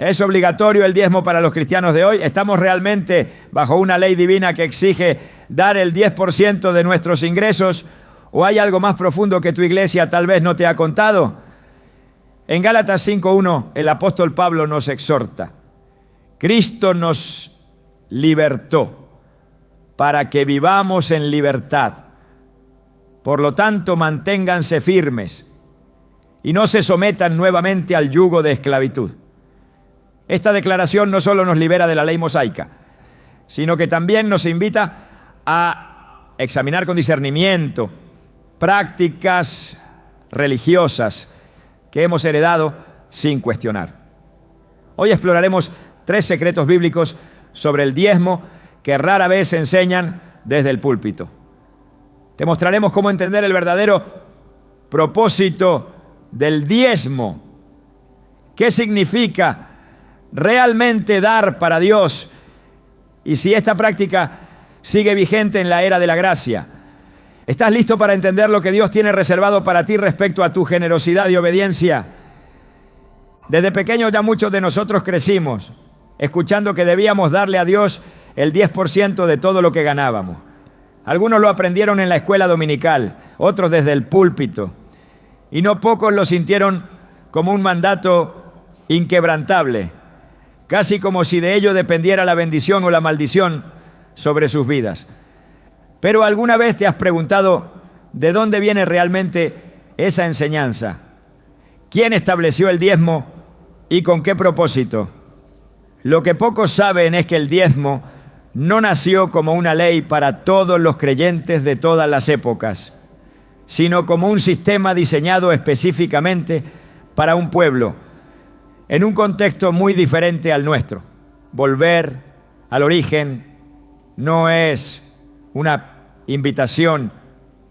¿Es obligatorio el diezmo para los cristianos de hoy? ¿Estamos realmente bajo una ley divina que exige dar el 10% de nuestros ingresos? ¿O hay algo más profundo que tu iglesia tal vez no te ha contado? En Gálatas 5:1 el apóstol Pablo nos exhorta: Cristo nos libertó para que vivamos en libertad. Por lo tanto, manténganse firmes y no se sometan nuevamente al yugo de esclavitud. Esta declaración no solo nos libera de la ley mosaica, sino que también nos invita a examinar con discernimiento prácticas religiosas que hemos heredado sin cuestionar. Hoy exploraremos 3 secretos bíblicos sobre el diezmo que rara vez se enseñan desde el púlpito. Te mostraremos cómo entender el verdadero propósito del diezmo. ¿Qué significa realmente dar para Dios? Y si esta práctica sigue vigente en la era de la gracia. ¿Estás listo para entender lo que Dios tiene reservado para ti respecto a tu generosidad y obediencia? Desde pequeños ya muchos de nosotros crecimos escuchando que debíamos darle a Dios el 10% de todo lo que ganábamos. Algunos lo aprendieron en la escuela dominical, otros desde el púlpito, y no pocos lo sintieron como un mandato inquebrantable, casi como si de ello dependiera la bendición o la maldición sobre sus vidas. Pero ¿alguna vez te has preguntado de dónde viene realmente esa enseñanza? ¿Quién estableció el diezmo y con qué propósito? Lo que pocos saben es que el diezmo no nació como una ley para todos los creyentes de todas las épocas, sino como un sistema diseñado específicamente para un pueblo, en un contexto muy diferente al nuestro. Volver al origen no es una invitación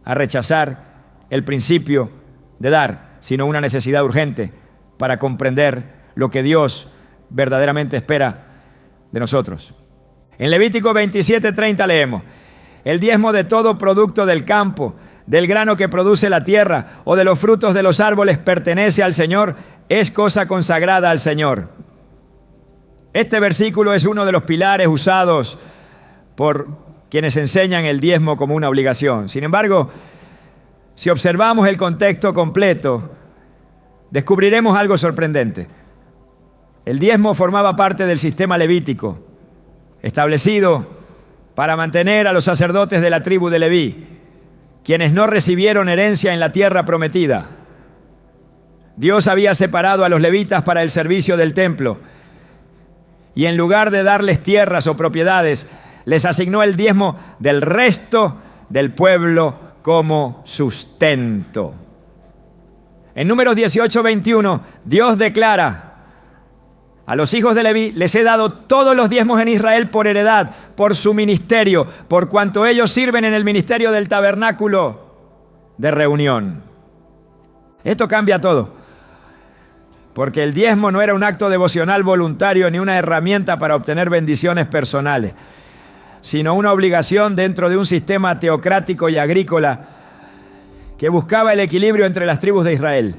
a rechazar el principio de dar, sino una necesidad urgente para comprender lo que Dios verdaderamente espera de nosotros. En Levítico 27:30 leemos: el diezmo de todo producto del campo, del grano que produce la tierra o de los frutos de los árboles pertenece al Señor, es cosa consagrada al Señor. Este versículo es uno de los pilares usados por quienes enseñan el diezmo como una obligación. Sin embargo, si observamos el contexto completo, descubriremos algo sorprendente. El diezmo formaba parte del sistema levítico, establecido para mantener a los sacerdotes de la tribu de Leví, quienes no recibieron herencia en la tierra prometida. Dios había separado a los levitas para el servicio del templo, y en lugar de darles tierras o propiedades, les asignó el diezmo del resto del pueblo como sustento. En Números 18:21, Dios declara: a los hijos de Leví les he dado todos los diezmos en Israel por heredad, por su ministerio, por cuanto ellos sirven en el ministerio del tabernáculo de reunión. Esto cambia todo, porque el diezmo no era un acto devocional voluntario ni una herramienta para obtener bendiciones personales, sino una obligación dentro de un sistema teocrático y agrícola que buscaba el equilibrio entre las tribus de Israel.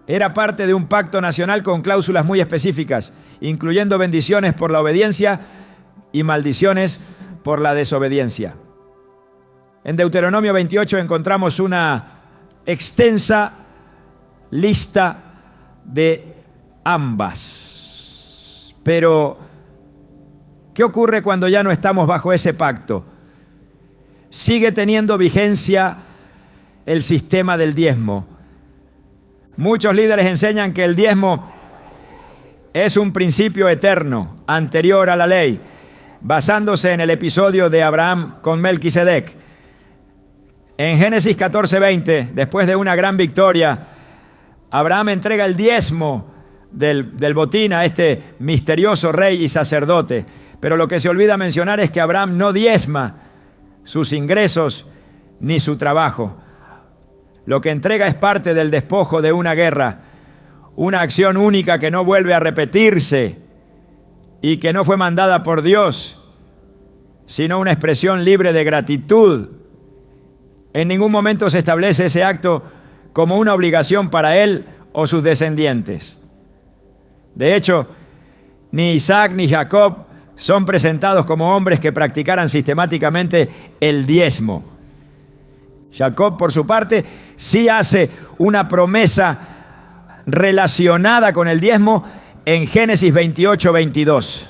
Era parte de un pacto nacional con cláusulas muy específicas, incluyendo bendiciones por la obediencia y maldiciones por la desobediencia. En Deuteronomio 28 encontramos una extensa lista de ambas. Pero, ¿qué ocurre cuando ya no estamos bajo ese pacto? Sigue teniendo vigencia el sistema del diezmo. Muchos líderes enseñan que el diezmo es un principio eterno, anterior a la ley, basándose en el episodio de Abraham con Melquisedec. En Génesis 14:20, después de una gran victoria, Abraham entrega el diezmo del botín a este misterioso rey y sacerdote. Pero lo que se olvida mencionar es que Abraham no diezma sus ingresos ni su trabajo. Lo que entrega es parte del despojo de una guerra, una acción única que no vuelve a repetirse y que no fue mandada por Dios, sino una expresión libre de gratitud. En ningún momento se establece ese acto como una obligación para él o sus descendientes. De hecho, ni Isaac ni Jacob son presentados como hombres que practicaran sistemáticamente el diezmo. Jacob, por su parte, sí hace una promesa relacionada con el diezmo en Génesis 28:22.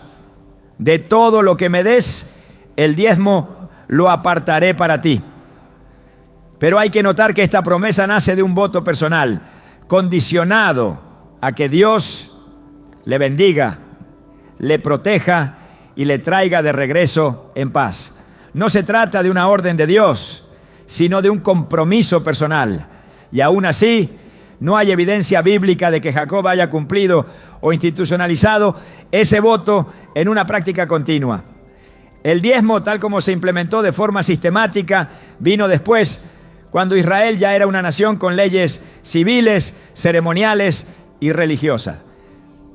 De todo lo que me des, el diezmo lo apartaré para ti. Pero hay que notar que esta promesa nace de un voto personal, condicionado a que Dios le bendiga, le proteja y le traiga de regreso en paz. No se trata de una orden de Dios, sino de un compromiso personal. Y aún así, no hay evidencia bíblica de que Jacob haya cumplido o institucionalizado ese voto en una práctica continua. El diezmo, tal como se implementó de forma sistemática, vino después, cuando Israel ya era una nación con leyes civiles, ceremoniales y religiosas.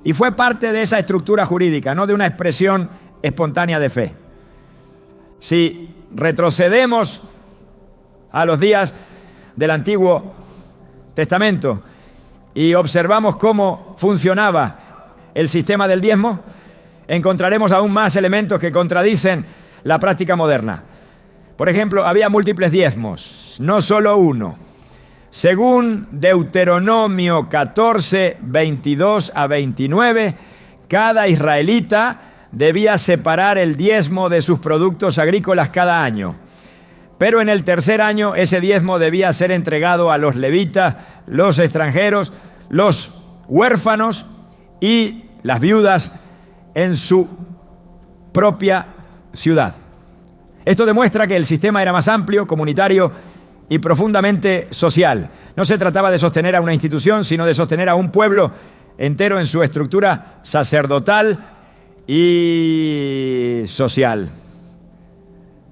Y fue parte de esa estructura jurídica, no de una expresión espontánea de fe. Si retrocedemos a los días del Antiguo Testamento y observamos cómo funcionaba el sistema del diezmo, encontraremos aún más elementos que contradicen la práctica moderna. Por ejemplo, había múltiples diezmos, no solo uno. Según Deuteronomio 14, 22 a 29, cada israelita debía separar el diezmo de sus productos agrícolas cada año. Pero en el tercer año ese diezmo debía ser entregado a los levitas, los extranjeros, los huérfanos y las viudas en su propia ciudad. Esto demuestra que el sistema era más amplio, comunitario y profundamente social. No se trataba de sostener a una institución, sino de sostener a un pueblo entero en su estructura sacerdotal y social.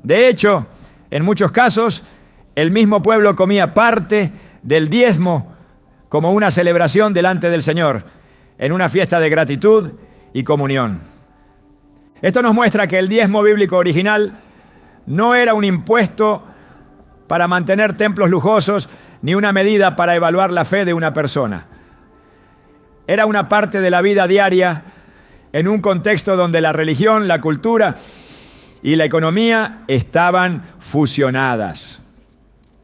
De hecho, en muchos casos, el mismo pueblo comía parte del diezmo como una celebración delante del Señor, en una fiesta de gratitud y comunión. Esto nos muestra que el diezmo bíblico original no era un impuesto para mantener templos lujosos, ni una medida para evaluar la fe de una persona. Era una parte de la vida diaria en un contexto donde la religión, la cultura y la economía estaban fusionadas.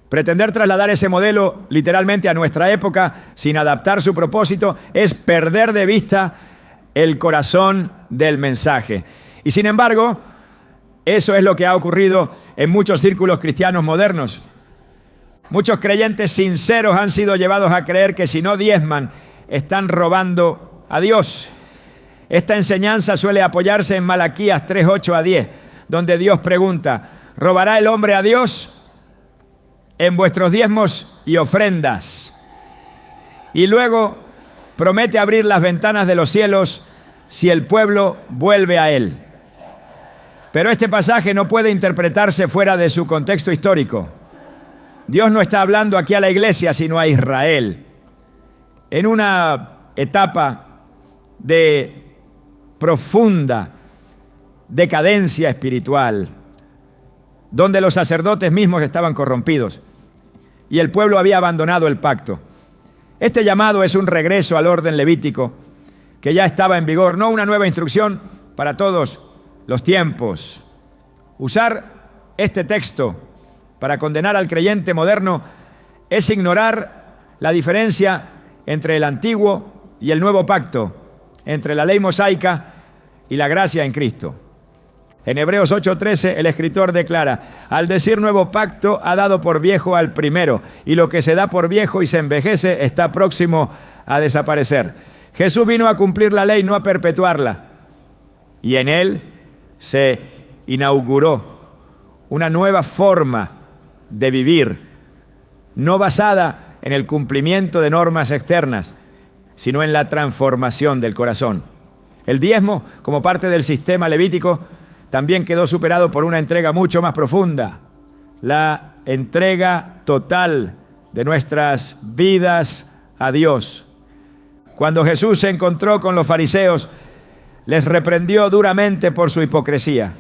Pretender trasladar ese modelo literalmente a nuestra época sin adaptar su propósito es perder de vista el corazón del mensaje. Y sin embargo, eso es lo que ha ocurrido en muchos círculos cristianos modernos. Muchos creyentes sinceros han sido llevados a creer que si no diezman, están robando a Dios. Esta enseñanza suele apoyarse en Malaquías 3:8 a 10, donde Dios pregunta: ¿robará el hombre a Dios? En vuestros diezmos y ofrendas. Y luego promete abrir las ventanas de los cielos si el pueblo vuelve a él. Pero este pasaje no puede interpretarse fuera de su contexto histórico. Dios no está hablando aquí a la iglesia, sino a Israel. En una etapa de profunda decadencia espiritual, donde los sacerdotes mismos estaban corrompidos y el pueblo había abandonado el pacto. Este llamado es un regreso al orden levítico que ya estaba en vigor, no una nueva instrucción para todos los tiempos. Usar este texto para condenar al creyente moderno es ignorar la diferencia entre el antiguo y el nuevo pacto, entre la ley mosaica y la gracia en Cristo. En Hebreos 8:13 el escritor declara: al decir nuevo pacto ha dado por viejo al primero, y lo que se da por viejo y se envejece está próximo a desaparecer. Jesús vino a cumplir la ley, no a perpetuarla, y en él se inauguró una nueva forma de vivir, no basada en el cumplimiento de normas externas, sino en la transformación del corazón. El diezmo, como parte del sistema levítico, también quedó superado por una entrega mucho más profunda, la entrega total de nuestras vidas a Dios. Cuando Jesús se encontró con los fariseos, les reprendió duramente por su hipocresía.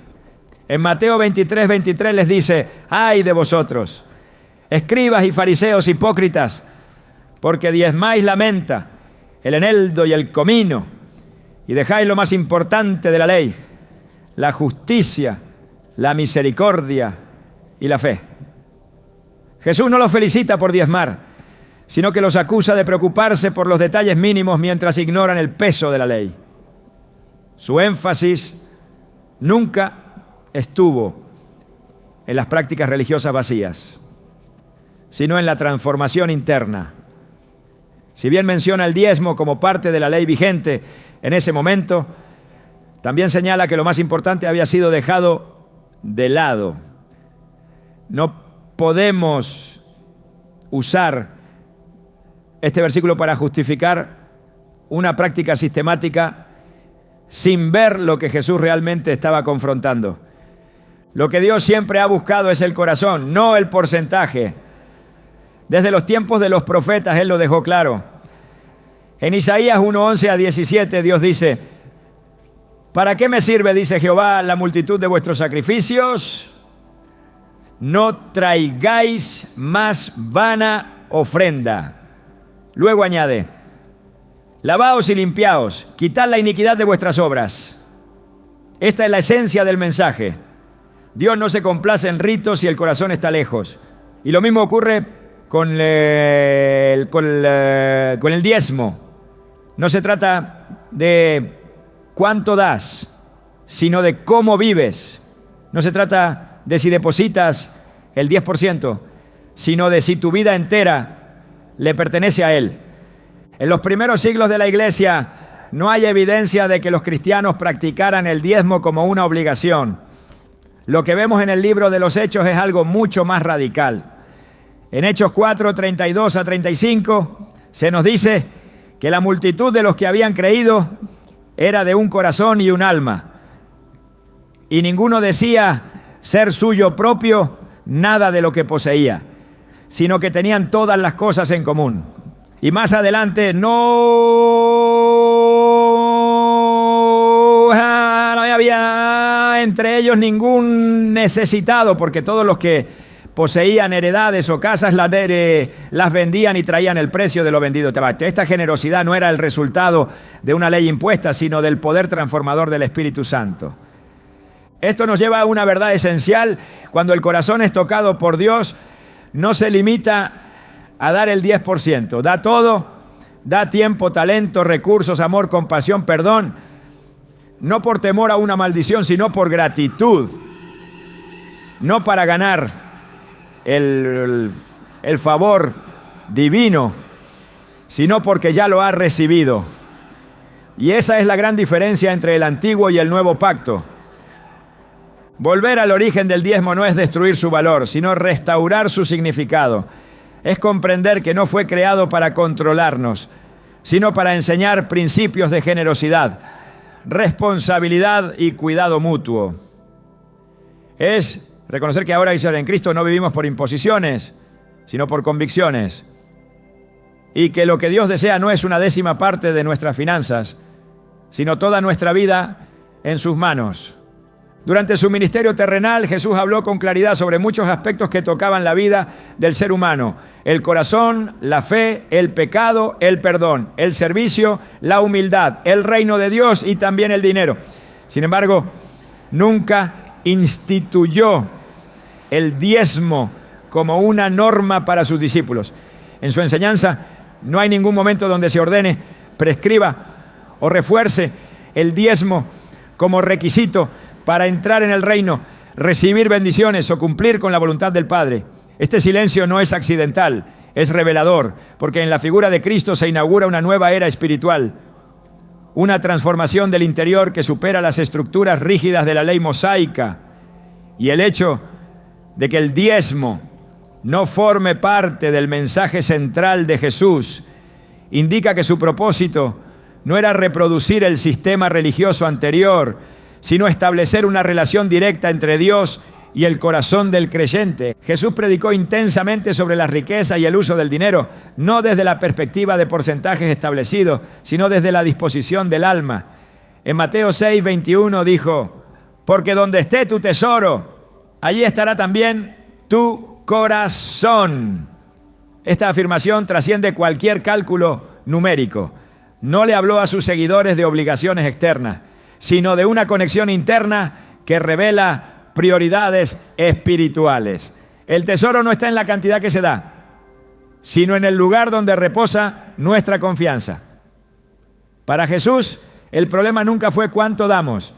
En Mateo 23:23 les dice: ¡ay de vosotros, escribas y fariseos hipócritas, porque diezmáis la menta, el eneldo y el comino, y dejáis lo más importante de la ley, la justicia, la misericordia y la fe. Jesús no los felicita por diezmar, sino que los acusa de preocuparse por los detalles mínimos mientras ignoran el peso de la ley. Su énfasis nunca estuvo en las prácticas religiosas vacías, sino en la transformación interna. Si bien menciona el diezmo como parte de la ley vigente en ese momento, también señala que lo más importante había sido dejado de lado. No podemos usar este versículo para justificar una práctica sistemática sin ver lo que Jesús realmente estaba confrontando. Lo que Dios siempre ha buscado es el corazón, no el porcentaje. Desde los tiempos de los profetas Él lo dejó claro. En Isaías 1:11 a 17 Dios dice: ¿para qué me sirve, dice Jehová, la multitud de vuestros sacrificios? No traigáis más vana ofrenda. Luego añade: lavaos y limpiaos, quitad la iniquidad de vuestras obras. Esta es la esencia del mensaje. Dios no se complace en ritos si el corazón está lejos. Y lo mismo ocurre con el diezmo. No se trata de cuánto das, sino de cómo vives. No se trata de si depositas el 10%, sino de si tu vida entera le pertenece a Él. En los primeros siglos de la Iglesia no hay evidencia de que los cristianos practicaran el diezmo como una obligación. Lo que vemos en el libro de los Hechos es algo mucho más radical. En Hechos 4, 32 a 35 se nos dice que la multitud de los que habían creído era de un corazón y un alma, y ninguno decía ser suyo propio nada de lo que poseía, sino que tenían todas las cosas en común. Y más adelante, no había entre ellos ningún necesitado, porque todos los que poseían heredades o casas las vendían y traían el precio de lo vendido. Esta generosidad no era el resultado de una ley impuesta, sino del poder transformador del Espíritu Santo. Esto nos lleva a una verdad esencial. Cuando el corazón es tocado por Dios, no se limita a dar el 10%. Da todo, da tiempo, talento, recursos, amor, compasión, perdón. No por temor a una maldición, sino por gratitud. No para ganar el favor divino, sino porque ya lo ha recibido. Y esa es la gran diferencia entre el antiguo y el nuevo pacto. Volver al origen del diezmo no es destruir su valor, sino restaurar su significado. Es comprender que no fue creado para controlarnos, sino para enseñar principios de generosidad, responsabilidad y cuidado mutuo. Es reconocer que ahora en Cristo no vivimos por imposiciones, sino por convicciones. Y que lo que Dios desea no es una décima parte de nuestras finanzas, sino toda nuestra vida en sus manos. Durante su ministerio terrenal, Jesús habló con claridad sobre muchos aspectos que tocaban la vida del ser humano: el corazón, la fe, el pecado, el perdón, el servicio, la humildad, el reino de Dios y también el dinero. Sin embargo, nunca instituyó el diezmo como una norma para sus discípulos. En su enseñanza no hay ningún momento donde se ordene, prescriba o refuerce el diezmo como requisito para entrar en el reino, recibir bendiciones o cumplir con la voluntad del Padre. Este silencio no es accidental, es revelador, porque en la figura de Cristo se inaugura una nueva era espiritual, una transformación del interior que supera las estructuras rígidas de la ley mosaica. Y el hecho de que el diezmo no forme parte del mensaje central de Jesús indica que su propósito no era reproducir el sistema religioso anterior, sino establecer una relación directa entre Dios y el corazón del creyente. Jesús predicó intensamente sobre la riqueza y el uso del dinero, no desde la perspectiva de porcentajes establecidos, sino desde la disposición del alma. En Mateo 6:21 dijo: porque donde esté tu tesoro, allí estará también tu corazón. Esta afirmación trasciende cualquier cálculo numérico. No le habló a sus seguidores de obligaciones externas, sino de una conexión interna que revela prioridades espirituales. El tesoro no está en la cantidad que se da, sino en el lugar donde reposa nuestra confianza. Para Jesús, el problema nunca fue cuánto damos,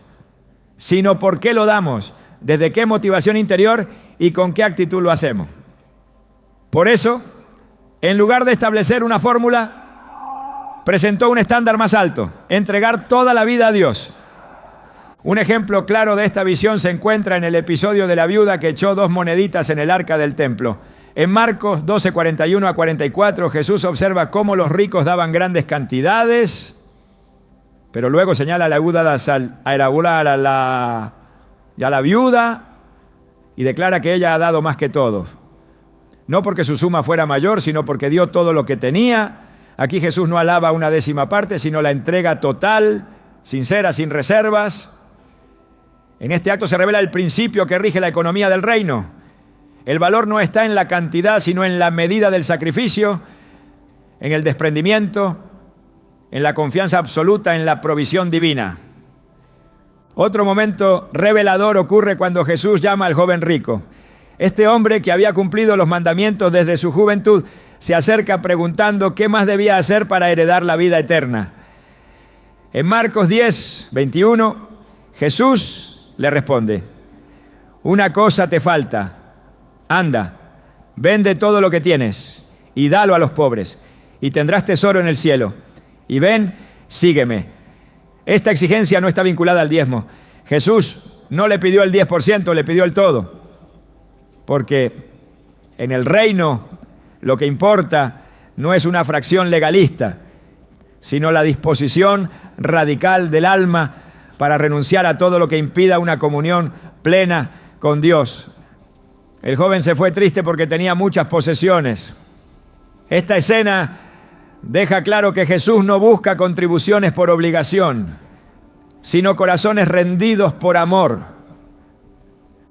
sino por qué lo damos, desde qué motivación interior y con qué actitud lo hacemos. Por eso, en lugar de establecer una fórmula, presentó un estándar más alto: entregar toda la vida a Dios. Un ejemplo claro de esta visión se encuentra en el episodio de la viuda que echó 2 moneditas en el arca del templo. En Marcos 12, 41 a 44, Jesús observa cómo los ricos daban grandes cantidades, pero luego señala a la viuda y declara que ella ha dado más que todos. No porque su suma fuera mayor, sino porque dio todo lo que tenía. Aquí Jesús no alaba una décima parte, sino la entrega total, sincera, sin reservas. En este acto se revela el principio que rige la economía del reino. El valor no está en la cantidad, sino en la medida del sacrificio, en el desprendimiento, en la confianza absoluta en la provisión divina. Otro momento revelador ocurre cuando Jesús llama al joven rico. Este hombre, que había cumplido los mandamientos desde su juventud, se acerca preguntando qué más debía hacer para heredar la vida eterna. En Marcos 10, 21, Jesús le responde: una cosa te falta. Anda, vende todo lo que tienes y dalo a los pobres, y tendrás tesoro en el cielo. Y ven, sígueme. Esta exigencia no está vinculada al diezmo. Jesús no le pidió el 10%, le pidió el todo. Porque en el reino lo que importa no es una fracción legalista, sino la disposición radical del alma para renunciar a todo lo que impida una comunión plena con Dios. El joven se fue triste porque tenía muchas posesiones. Esta escena deja claro que Jesús no busca contribuciones por obligación, sino corazones rendidos por amor.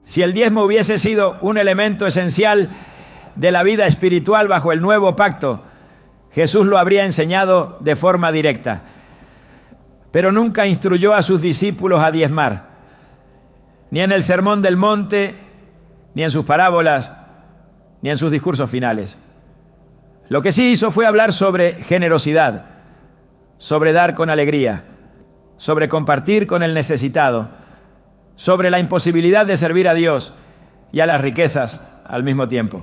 Si el diezmo hubiese sido un elemento esencial de la vida espiritual bajo el nuevo pacto, Jesús lo habría enseñado de forma directa. Pero nunca instruyó a sus discípulos a diezmar, ni en el Sermón del Monte, ni en sus parábolas, ni en sus discursos finales. Lo que sí hizo fue hablar sobre generosidad, sobre dar con alegría, sobre compartir con el necesitado, sobre la imposibilidad de servir a Dios y a las riquezas al mismo tiempo.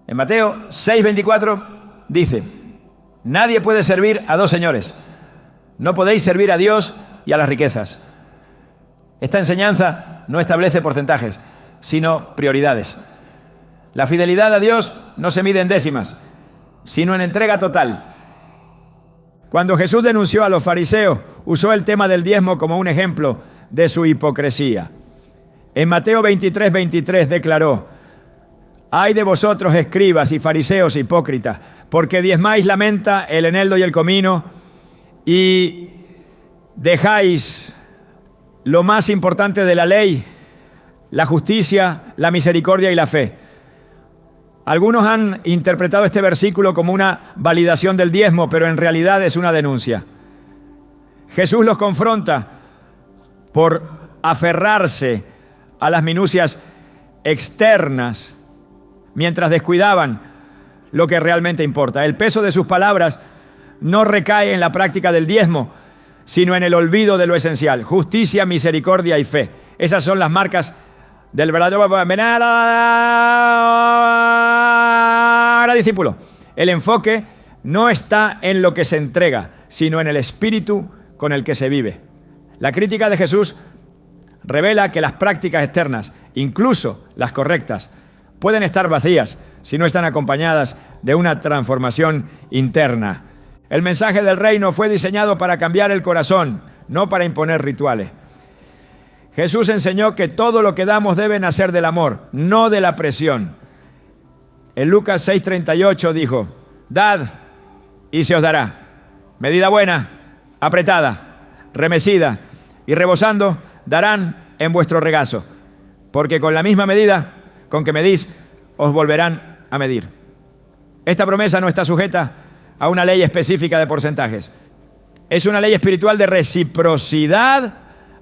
En Mateo 6:24 dice: nadie puede servir a 2 señores. No podéis servir a Dios y a las riquezas. Esta enseñanza no establece porcentajes, sino prioridades. La fidelidad a Dios no se mide en décimas, sino en entrega total. Cuando Jesús denunció a los fariseos, usó el tema del diezmo como un ejemplo de su hipocresía. En Mateo 23:23 declaró: ay de vosotros, escribas y fariseos hipócritas, porque diezmáis la menta, el eneldo y el comino, y dejáis lo más importante de la ley, la justicia, la misericordia y la fe. Algunos han interpretado este versículo como una validación del diezmo, pero en realidad es una denuncia. Jesús los confronta por aferrarse a las minucias externas mientras descuidaban lo que realmente importa. El peso de sus palabras no recae en la práctica del diezmo, sino en el olvido de lo esencial: justicia, misericordia y fe. Esas son las marcas del verdadero discípulo. El enfoque no está en lo que se entrega, sino en el espíritu con el que se vive. La crítica de Jesús revela que las prácticas externas, incluso las correctas, pueden estar vacías si no están acompañadas de una transformación interna. El mensaje del reino fue diseñado para cambiar el corazón, no para imponer rituales. Jesús enseñó que todo lo que damos debe nacer del amor, no de la presión. En Lucas 6:38 dijo: dad y se os dará. Medida buena, apretada, remecida y rebosando, darán en vuestro regazo. Porque con la misma medida con que medís, os volverán a medir. Esta promesa no está sujeta a una ley específica de porcentajes. Es una ley espiritual de reciprocidad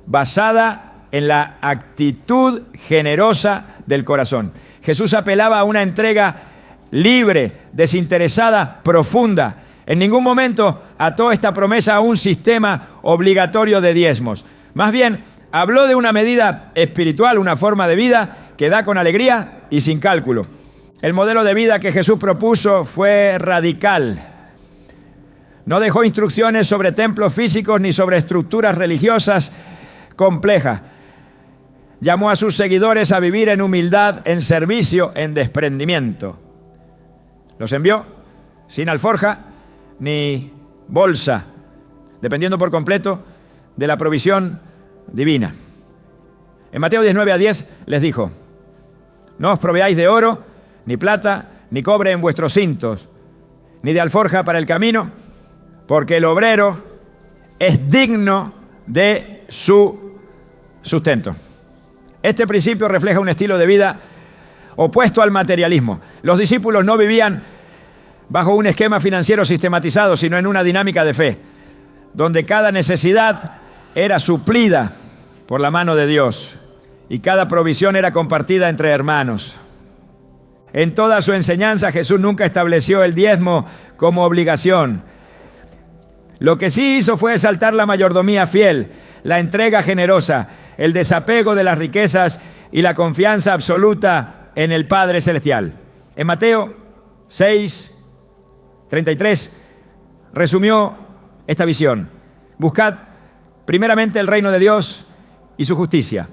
basada en la actitud generosa del corazón. Jesús apelaba a una entrega libre, desinteresada, profunda. En ningún momento ató esta promesa a un sistema obligatorio de diezmos. Más bien, habló de una medida espiritual, una forma de vida que da con alegría y sin cálculo. El modelo de vida que Jesús propuso fue radical. No dejó instrucciones sobre templos físicos ni sobre estructuras religiosas complejas. Llamó a sus seguidores a vivir en humildad, en servicio, en desprendimiento. Los envió sin alforja ni bolsa, dependiendo por completo de la provisión divina. En Mateo 19:10 les dijo: no os proveáis de oro, ni plata, ni cobre en vuestros cintos, ni de alforja para el camino, porque el obrero es digno de su sustento. Este principio refleja un estilo de vida opuesto al materialismo. Los discípulos no vivían bajo un esquema financiero sistematizado, sino en una dinámica de fe, donde cada necesidad era suplida por la mano de Dios y cada provisión era compartida entre hermanos. En toda su enseñanza, Jesús nunca estableció el diezmo como obligación. Lo que sí hizo fue exaltar la mayordomía fiel, la entrega generosa, el desapego de las riquezas y la confianza absoluta en el Padre Celestial. En Mateo 6:33 resumió esta visión: buscad primeramente el reino de Dios y su justicia,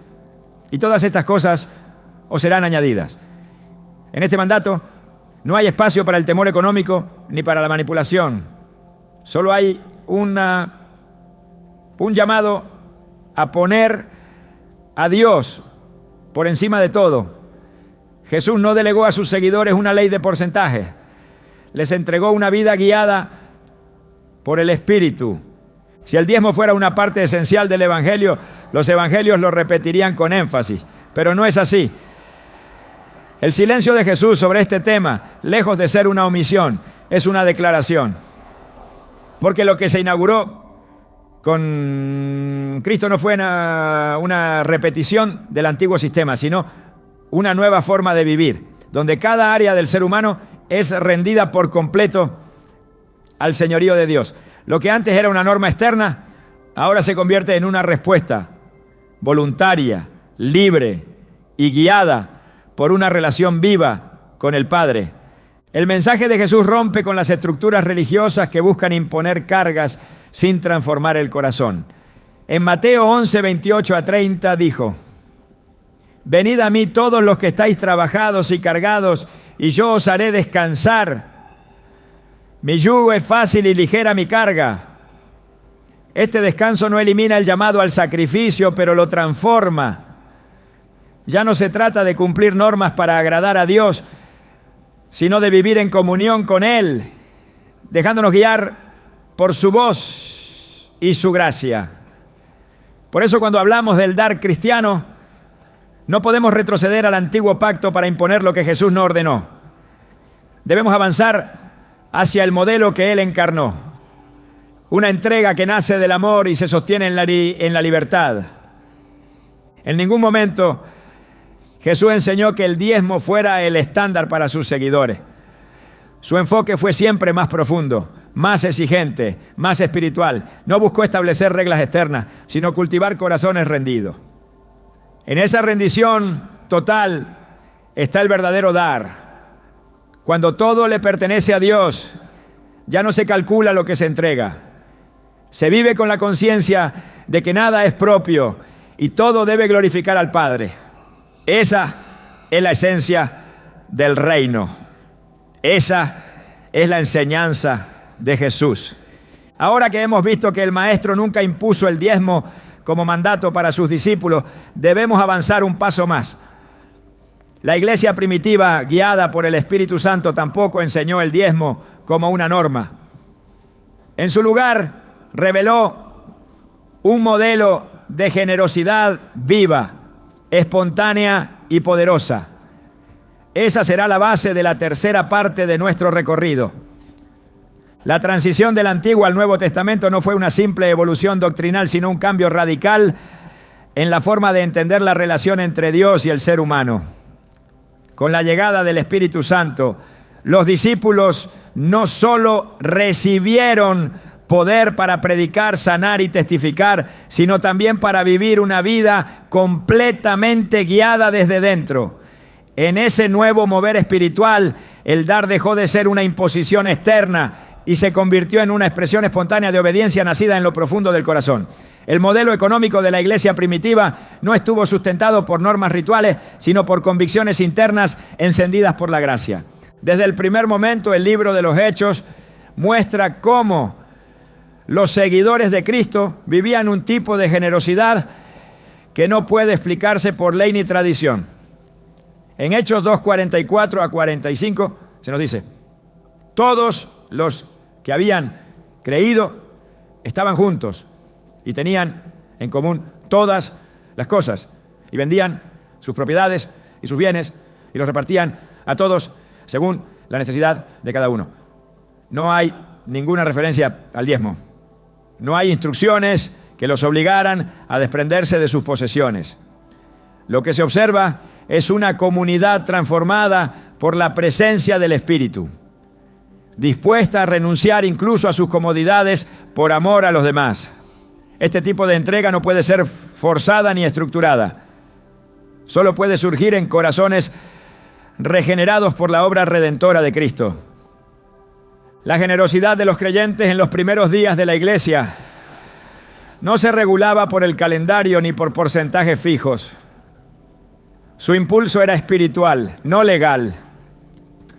y todas estas cosas os serán añadidas. En este mandato no hay espacio para el temor económico ni para la manipulación. Solo hay un llamado a poner a Dios por encima de todo. Jesús no delegó a sus seguidores una ley de porcentaje. Les entregó una vida guiada por el Espíritu. Si el diezmo fuera una parte esencial del Evangelio, los evangelios lo repetirían con énfasis, pero no es así. El silencio de Jesús sobre este tema, lejos de ser una omisión, es una declaración. Porque lo que se inauguró con Cristo no fue una repetición del antiguo sistema, sino una nueva forma de vivir, donde cada área del ser humano es rendida por completo al señorío de Dios. Lo que antes era una norma externa, ahora se convierte en una respuesta voluntaria, libre y guiada por una relación viva con el Padre. El mensaje de Jesús rompe con las estructuras religiosas que buscan imponer cargas sin transformar el corazón. En Mateo 11:28-30 dijo: venid a mí todos los que estáis trabajados y cargados, y yo os haré descansar. Mi yugo es fácil y ligera mi carga. Este descanso no elimina el llamado al sacrificio, pero lo transforma. Ya no se trata de cumplir normas para agradar a Dios, sino de vivir en comunión con Él, dejándonos guiar por su voz y su gracia. Por eso, cuando hablamos del dar cristiano, no podemos retroceder al antiguo pacto para imponer lo que Jesús no ordenó. Debemos avanzar hacia el modelo que Él encarnó, una entrega que nace del amor y se sostiene en la libertad. En ningún momento Jesús enseñó que el diezmo fuera el estándar para sus seguidores. Su enfoque fue siempre más profundo, más exigente, más espiritual. No buscó establecer reglas externas, sino cultivar corazones rendidos. En esa rendición total está el verdadero dar. Cuando todo le pertenece a Dios, ya no se calcula lo que se entrega. Se vive con la conciencia de que nada es propio y todo debe glorificar al Padre. Esa es la esencia del reino. Esa es la enseñanza de Jesús. Ahora que hemos visto que el Maestro nunca impuso el diezmo como mandato para sus discípulos, debemos avanzar un paso más. La iglesia primitiva, guiada por el Espíritu Santo, tampoco enseñó el diezmo como una norma. En su lugar, reveló un modelo de generosidad viva, espontánea y poderosa. Esa será la base de la tercera parte de nuestro recorrido. La transición del Antiguo al Nuevo Testamento no fue una simple evolución doctrinal, sino un cambio radical en la forma de entender la relación entre Dios y el ser humano. Con la llegada del Espíritu Santo, los discípulos no solo recibieron poder para predicar, sanar y testificar, sino también para vivir una vida completamente guiada desde dentro. En ese nuevo mover espiritual, el dar dejó de ser una imposición externa y se convirtió en una expresión espontánea de obediencia nacida en lo profundo del corazón. El modelo económico de la iglesia primitiva no estuvo sustentado por normas rituales, sino por convicciones internas encendidas por la gracia. Desde el primer momento, el libro de los Hechos muestra cómo los seguidores de Cristo vivían un tipo de generosidad que no puede explicarse por ley ni tradición. En Hechos 2:44 a 45 se nos dice: todos los que habían creído estaban juntos y tenían en común todas las cosas, y vendían sus propiedades y sus bienes y los repartían a todos según la necesidad de cada uno. No hay ninguna referencia al diezmo. No hay instrucciones que los obligaran a desprenderse de sus posesiones. Lo que se observa es una comunidad transformada por la presencia del Espíritu, dispuesta a renunciar incluso a sus comodidades por amor a los demás. Este tipo de entrega no puede ser forzada ni estructurada. Solo puede surgir en corazones regenerados por la obra redentora de Cristo. La generosidad de los creyentes en los primeros días de la iglesia no se regulaba por el calendario ni por porcentajes fijos. Su impulso era espiritual, no legal.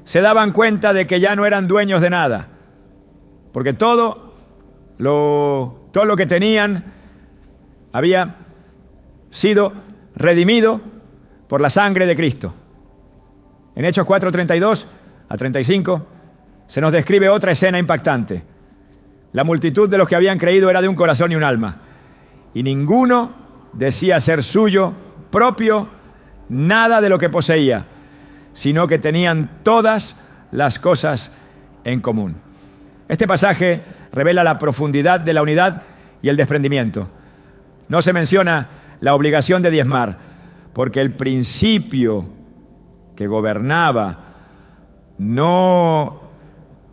Se daban cuenta de que ya no eran dueños de nada, porque todo lo que tenían había sido redimido por la sangre de Cristo. En Hechos 4:32 a 35 se nos describe otra escena impactante. La multitud de los que habían creído era de un corazón y un alma, y ninguno decía ser suyo propio nada de lo que poseía, sino que tenían todas las cosas en común. Este pasaje revela la profundidad de la unidad y el desprendimiento. No se menciona la obligación de diezmar, porque el principio que gobernaba no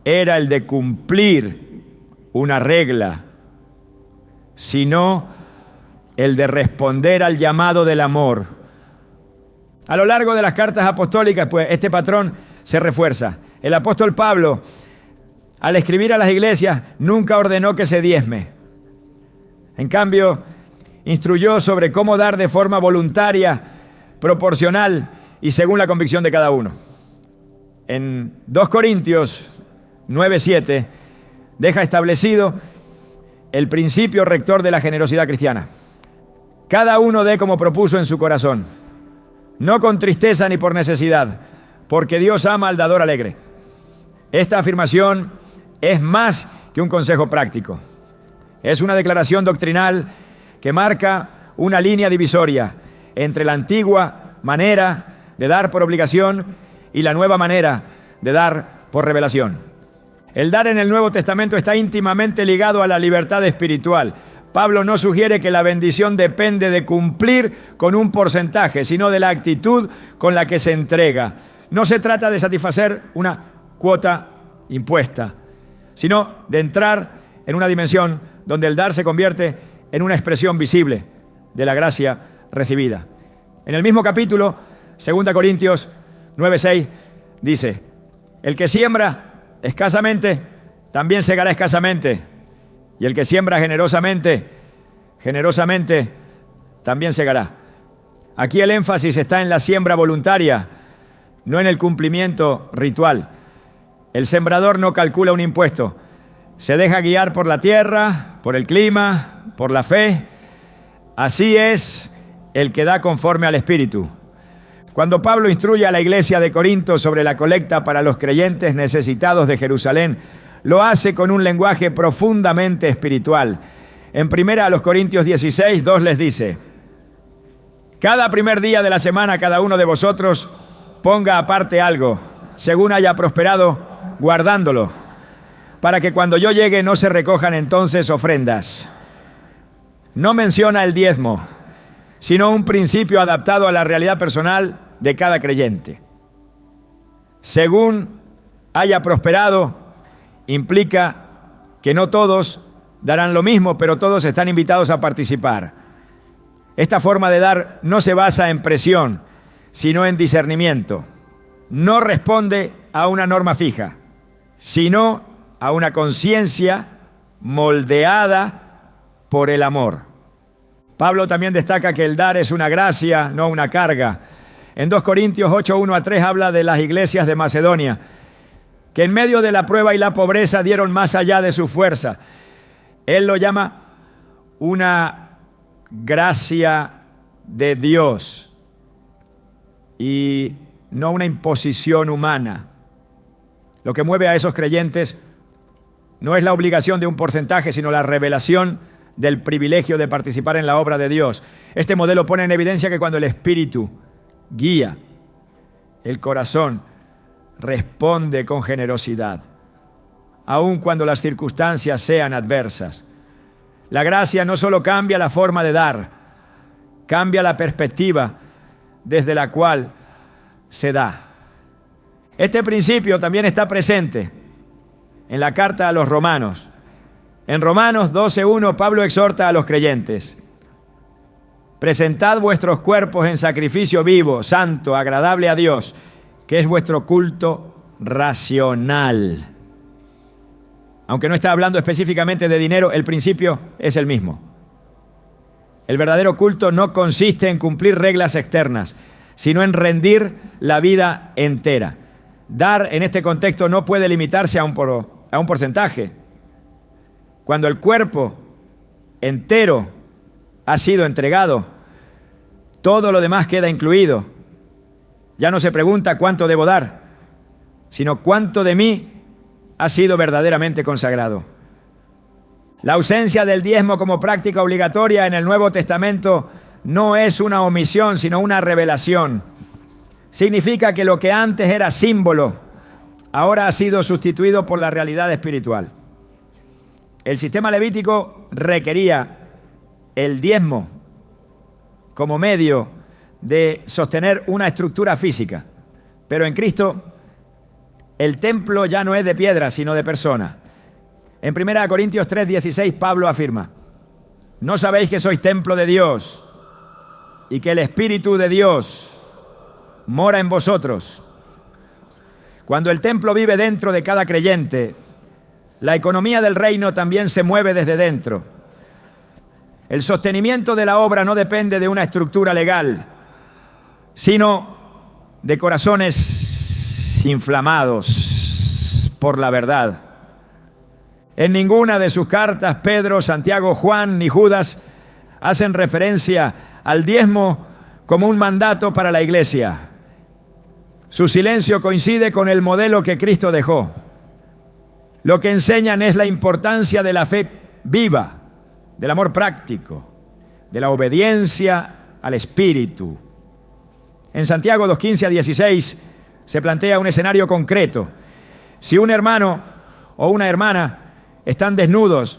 era el de cumplir una regla, sino el de responder al llamado del amor. A lo largo de las cartas apostólicas, pues, este patrón se refuerza. El apóstol Pablo, al escribir a las iglesias, nunca ordenó que se diezme. En cambio, instruyó sobre cómo dar de forma voluntaria, proporcional y según la convicción de cada uno. En 2 Corintios 9:7 deja establecido el principio rector de la generosidad cristiana. Cada uno dé como propuso en su corazón, no con tristeza ni por necesidad, porque Dios ama al dador alegre. Esta afirmación es más que un consejo práctico. Es una declaración doctrinal que marca una línea divisoria entre la antigua manera de dar por obligación y la nueva manera de dar por revelación. El dar en el Nuevo Testamento está íntimamente ligado a la libertad espiritual. Pablo no sugiere que la bendición depende de cumplir con un porcentaje, sino de la actitud con la que se entrega. No se trata de satisfacer una cuota impuesta, sino de entrar en una dimensión donde el dar se convierte en una expresión visible de la gracia recibida. En el mismo capítulo, 2 Corintios 9:6, dice: el que siembra escasamente, también segará escasamente, y el que siembra generosamente, generosamente también segará. Aquí el énfasis está en la siembra voluntaria, no en el cumplimiento ritual. El sembrador no calcula un impuesto, se deja guiar por la tierra, por el clima, por la fe. Así es el que da conforme al Espíritu. Cuando Pablo instruye a la iglesia de Corinto sobre la colecta para los creyentes necesitados de Jerusalén, lo hace con un lenguaje profundamente espiritual. En 1 Corintios 16:2 les dice: cada primer día de la semana cada uno de vosotros ponga aparte algo, según haya prosperado, guardándolo. para que cuando yo llegue no se recojan entonces ofrendas. No menciona el diezmo, sino un principio adaptado a la realidad personal de cada creyente. Según haya prosperado, implica que no todos darán lo mismo, pero todos están invitados a participar. Esta forma de dar no se basa en presión, sino en discernimiento. No responde a una norma fija, sino a una conciencia moldeada por el amor. Pablo también destaca que el dar es una gracia, no una carga. En 2 Corintios 8, 1-3 habla de las iglesias de Macedonia, que en medio de la prueba y la pobreza dieron más allá de su fuerza. Él lo llama una gracia de Dios y no una imposición humana. Lo que mueve a esos creyentes no es la obligación de un porcentaje, sino la revelación del privilegio de participar en la obra de Dios. Este modelo pone en evidencia que cuando el Espíritu guía, el corazón responde con generosidad, aun cuando las circunstancias sean adversas. La gracia no solo cambia la forma de dar, cambia la perspectiva desde la cual se da. Este principio también está presente en la carta a los Romanos. En Romanos 12:1, Pablo exhorta a los creyentes: presentad vuestros cuerpos en sacrificio vivo, santo, agradable a Dios, que es vuestro culto racional. Aunque no está hablando específicamente de dinero, el principio es el mismo. El verdadero culto no consiste en cumplir reglas externas, sino en rendir la vida entera. Dar en este contexto no puede limitarse a un porcentaje. Cuando el cuerpo entero ha sido entregado, todo lo demás queda incluido. Ya no se pregunta cuánto debo dar, sino cuánto de mí ha sido verdaderamente consagrado. La ausencia del diezmo como práctica obligatoria en el Nuevo Testamento no es una omisión, sino una revelación. Significa que lo que antes era símbolo, ahora ha sido sustituido por la realidad espiritual. El sistema levítico requería el diezmo como medio de sostener una estructura física, pero en Cristo el templo ya no es de piedra, sino de persona. En 1 Corintios 3:16 Pablo afirma: ¿no sabéis que sois templo de Dios y que el Espíritu de Dios mora en vosotros? Cuando el templo vive dentro de cada creyente, la economía del reino también se mueve desde dentro. El sostenimiento de la obra no depende de una estructura legal, sino de corazones inflamados por la verdad. En ninguna de sus cartas, Pedro, Santiago, Juan ni Judas hacen referencia al diezmo como un mandato para la iglesia. Su silencio coincide con el modelo que Cristo dejó. Lo que enseñan es la importancia de la fe viva, del amor práctico, de la obediencia al Espíritu. En Santiago 2:15-16 se plantea un escenario concreto. Si un hermano o una hermana están desnudos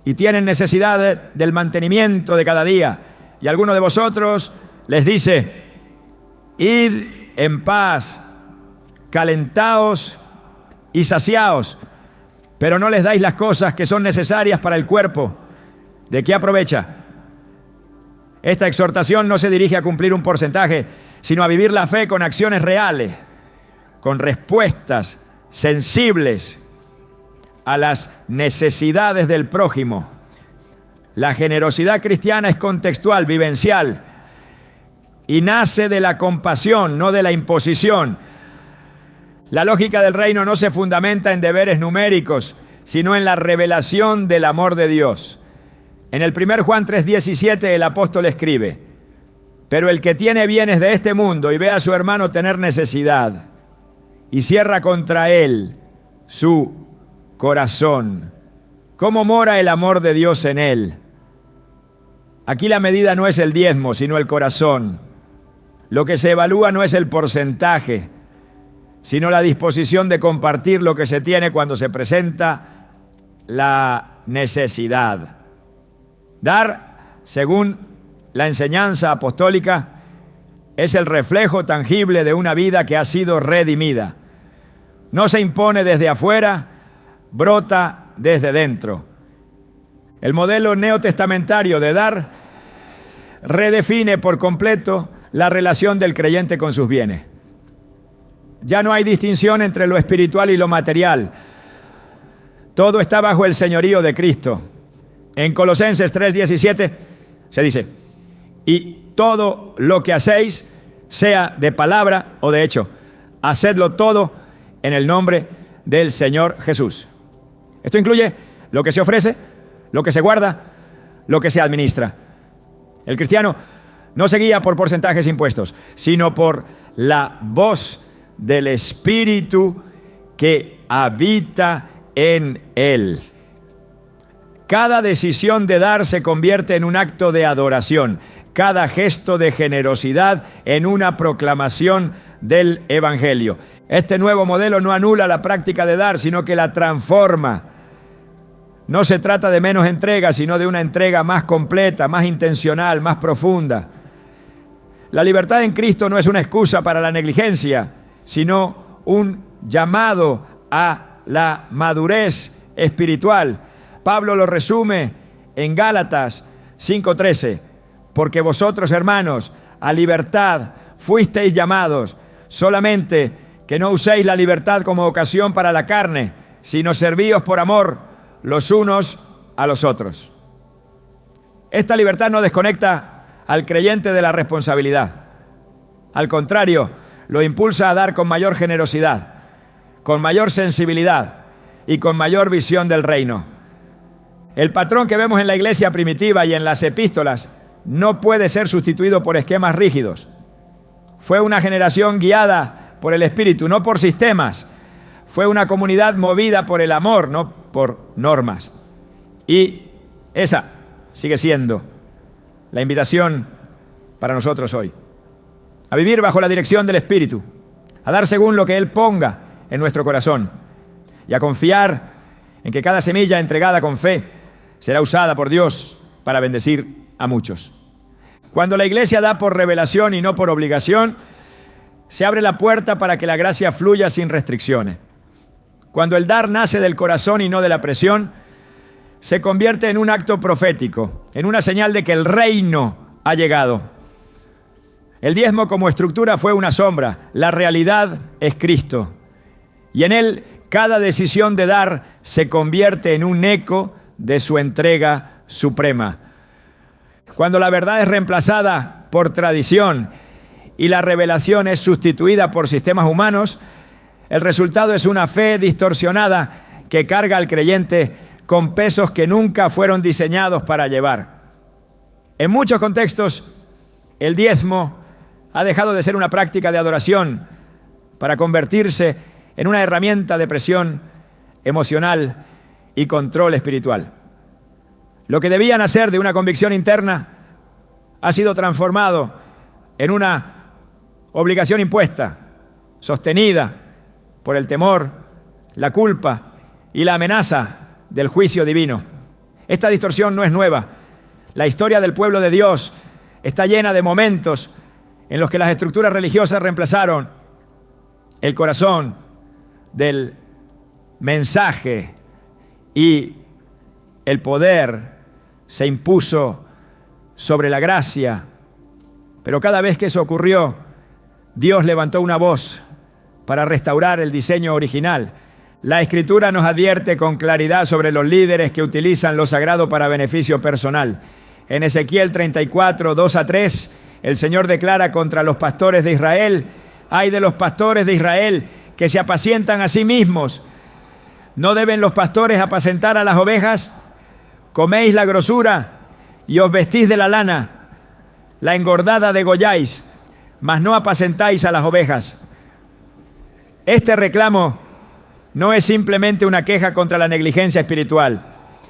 y tienen necesidad del mantenimiento de cada día, y alguno de vosotros les dice: id en paz, calentaos y saciaos, pero no les dais las cosas que son necesarias para el cuerpo, ¿de qué aprovecha? Esta exhortación no se dirige a cumplir un porcentaje, sino a vivir la fe con acciones reales, con respuestas sensibles a las necesidades del prójimo. La generosidad cristiana es contextual, vivencial, y nace de la compasión, no de la imposición. La lógica del reino no se fundamenta en deberes numéricos, sino en la revelación del amor de Dios. En el 1 Juan 3:17 el apóstol escribe: pero el que tiene bienes de este mundo y ve a su hermano tener necesidad y cierra contra él su corazón, ¿cómo mora el amor de Dios en él? Aquí la medida no es el diezmo, sino el corazón. Lo que se evalúa no es el porcentaje, sino la disposición de compartir lo que se tiene cuando se presenta la necesidad. Dar, según la enseñanza apostólica, es el reflejo tangible de una vida que ha sido redimida. No se impone desde afuera, brota desde dentro. El modelo neotestamentario de dar redefine por completo la relación del creyente con sus bienes. Ya no hay distinción entre lo espiritual y lo material. Todo está bajo el señorío de Cristo. En Colosenses 3:17 se dice: y todo lo que hacéis, sea de palabra o de hecho, hacedlo todo en el nombre del Señor Jesús. Esto incluye lo que se ofrece, lo que se guarda, lo que se administra. El cristiano no se guía por porcentajes impuestos, sino por la voz del Espíritu que habita en él. Cada decisión de dar se convierte en un acto de adoración, cada gesto de generosidad en una proclamación del Evangelio. Este nuevo modelo no anula la práctica de dar, sino que la transforma. No se trata de menos entrega, sino de una entrega más completa, más intencional, más profunda. La libertad en Cristo no es una excusa para la negligencia, sino un llamado a la madurez espiritual. Pablo lo resume en Gálatas 5:13. Porque vosotros, hermanos, a libertad fuisteis llamados, solamente que no uséis la libertad como ocasión para la carne, sino servíos por amor los unos a los otros. Esta libertad no desconecta al creyente de la responsabilidad. Al contrario, lo impulsa a dar con mayor generosidad, con mayor sensibilidad y con mayor visión del reino. El patrón que vemos en la iglesia primitiva y en las epístolas no puede ser sustituido por esquemas rígidos. Fue una generación guiada por el Espíritu, no por sistemas. Fue una comunidad movida por el amor, no por normas. Y esa sigue siendo la invitación para nosotros hoy. A vivir bajo la dirección del Espíritu, a dar según lo que Él ponga en nuestro corazón y a confiar en que cada semilla entregada con fe será usada por Dios para bendecir a muchos. Cuando la iglesia da por revelación y no por obligación, se abre la puerta para que la gracia fluya sin restricciones. Cuando el dar nace del corazón y no de la presión, se convierte en un acto profético, en una señal de que el reino ha llegado. El diezmo como estructura fue una sombra, la realidad es Cristo. Y en él cada decisión de dar se convierte en un eco de su entrega suprema. Cuando la verdad es reemplazada por tradición y la revelación es sustituida por sistemas humanos, el resultado es una fe distorsionada que carga al creyente con pesos que nunca fueron diseñados para llevar. En muchos contextos, el diezmo ha dejado de ser una práctica de adoración para convertirse en una herramienta de presión emocional y control espiritual. Lo que debía nacer de una convicción interna ha sido transformado en una obligación impuesta, sostenida por el temor, la culpa y la amenaza del juicio divino. Esta distorsión no es nueva. La historia del pueblo de Dios está llena de momentos en los que las estructuras religiosas reemplazaron el corazón del mensaje y el poder se impuso sobre la gracia. Pero cada vez que eso ocurrió, Dios levantó una voz para restaurar el diseño original. La Escritura nos advierte con claridad sobre los líderes que utilizan lo sagrado para beneficio personal. En Ezequiel 34, 2-3, el Señor declara contra los pastores de Israel: ay de los pastores de Israel que se apacientan a sí mismos. ¿No deben los pastores apacentar a las ovejas? Coméis la grosura y os vestís de la lana, la engordada degolláis, mas no apacentáis a las ovejas. Este reclamo no es simplemente una queja contra la negligencia espiritual,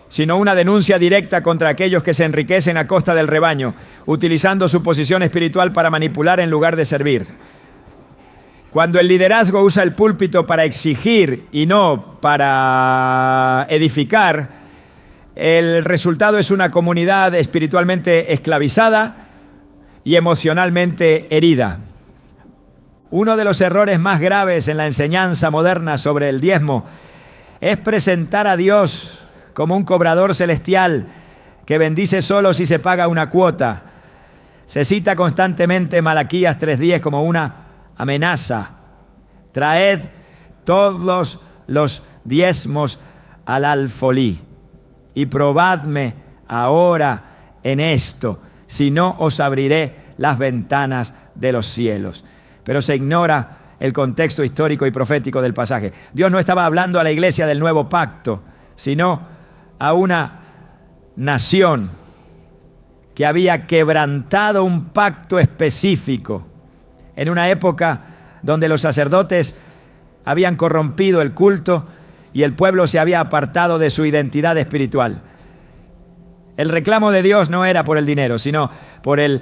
sino una denuncia directa contra aquellos que se enriquecen a costa del rebaño, utilizando su posición espiritual para manipular en lugar de servir. Cuando el liderazgo usa el púlpito para exigir y no para edificar, el resultado es una comunidad espiritualmente esclavizada y emocionalmente herida. Uno de los errores más graves en la enseñanza moderna sobre el diezmo es presentar a Dios como un cobrador celestial que bendice solo si se paga una cuota. Se cita constantemente Malaquías 3:10 como una amenaza. Traed todos los diezmos al alfolí y probadme ahora en esto, si no os abriré las ventanas de los cielos. Pero se ignora el contexto histórico y profético del pasaje. Dios no estaba hablando a la iglesia del nuevo pacto, sino a una nación que había quebrantado un pacto específico en una época donde los sacerdotes habían corrompido el culto y el pueblo se había apartado de su identidad espiritual. El reclamo de Dios no era por el dinero, sino por el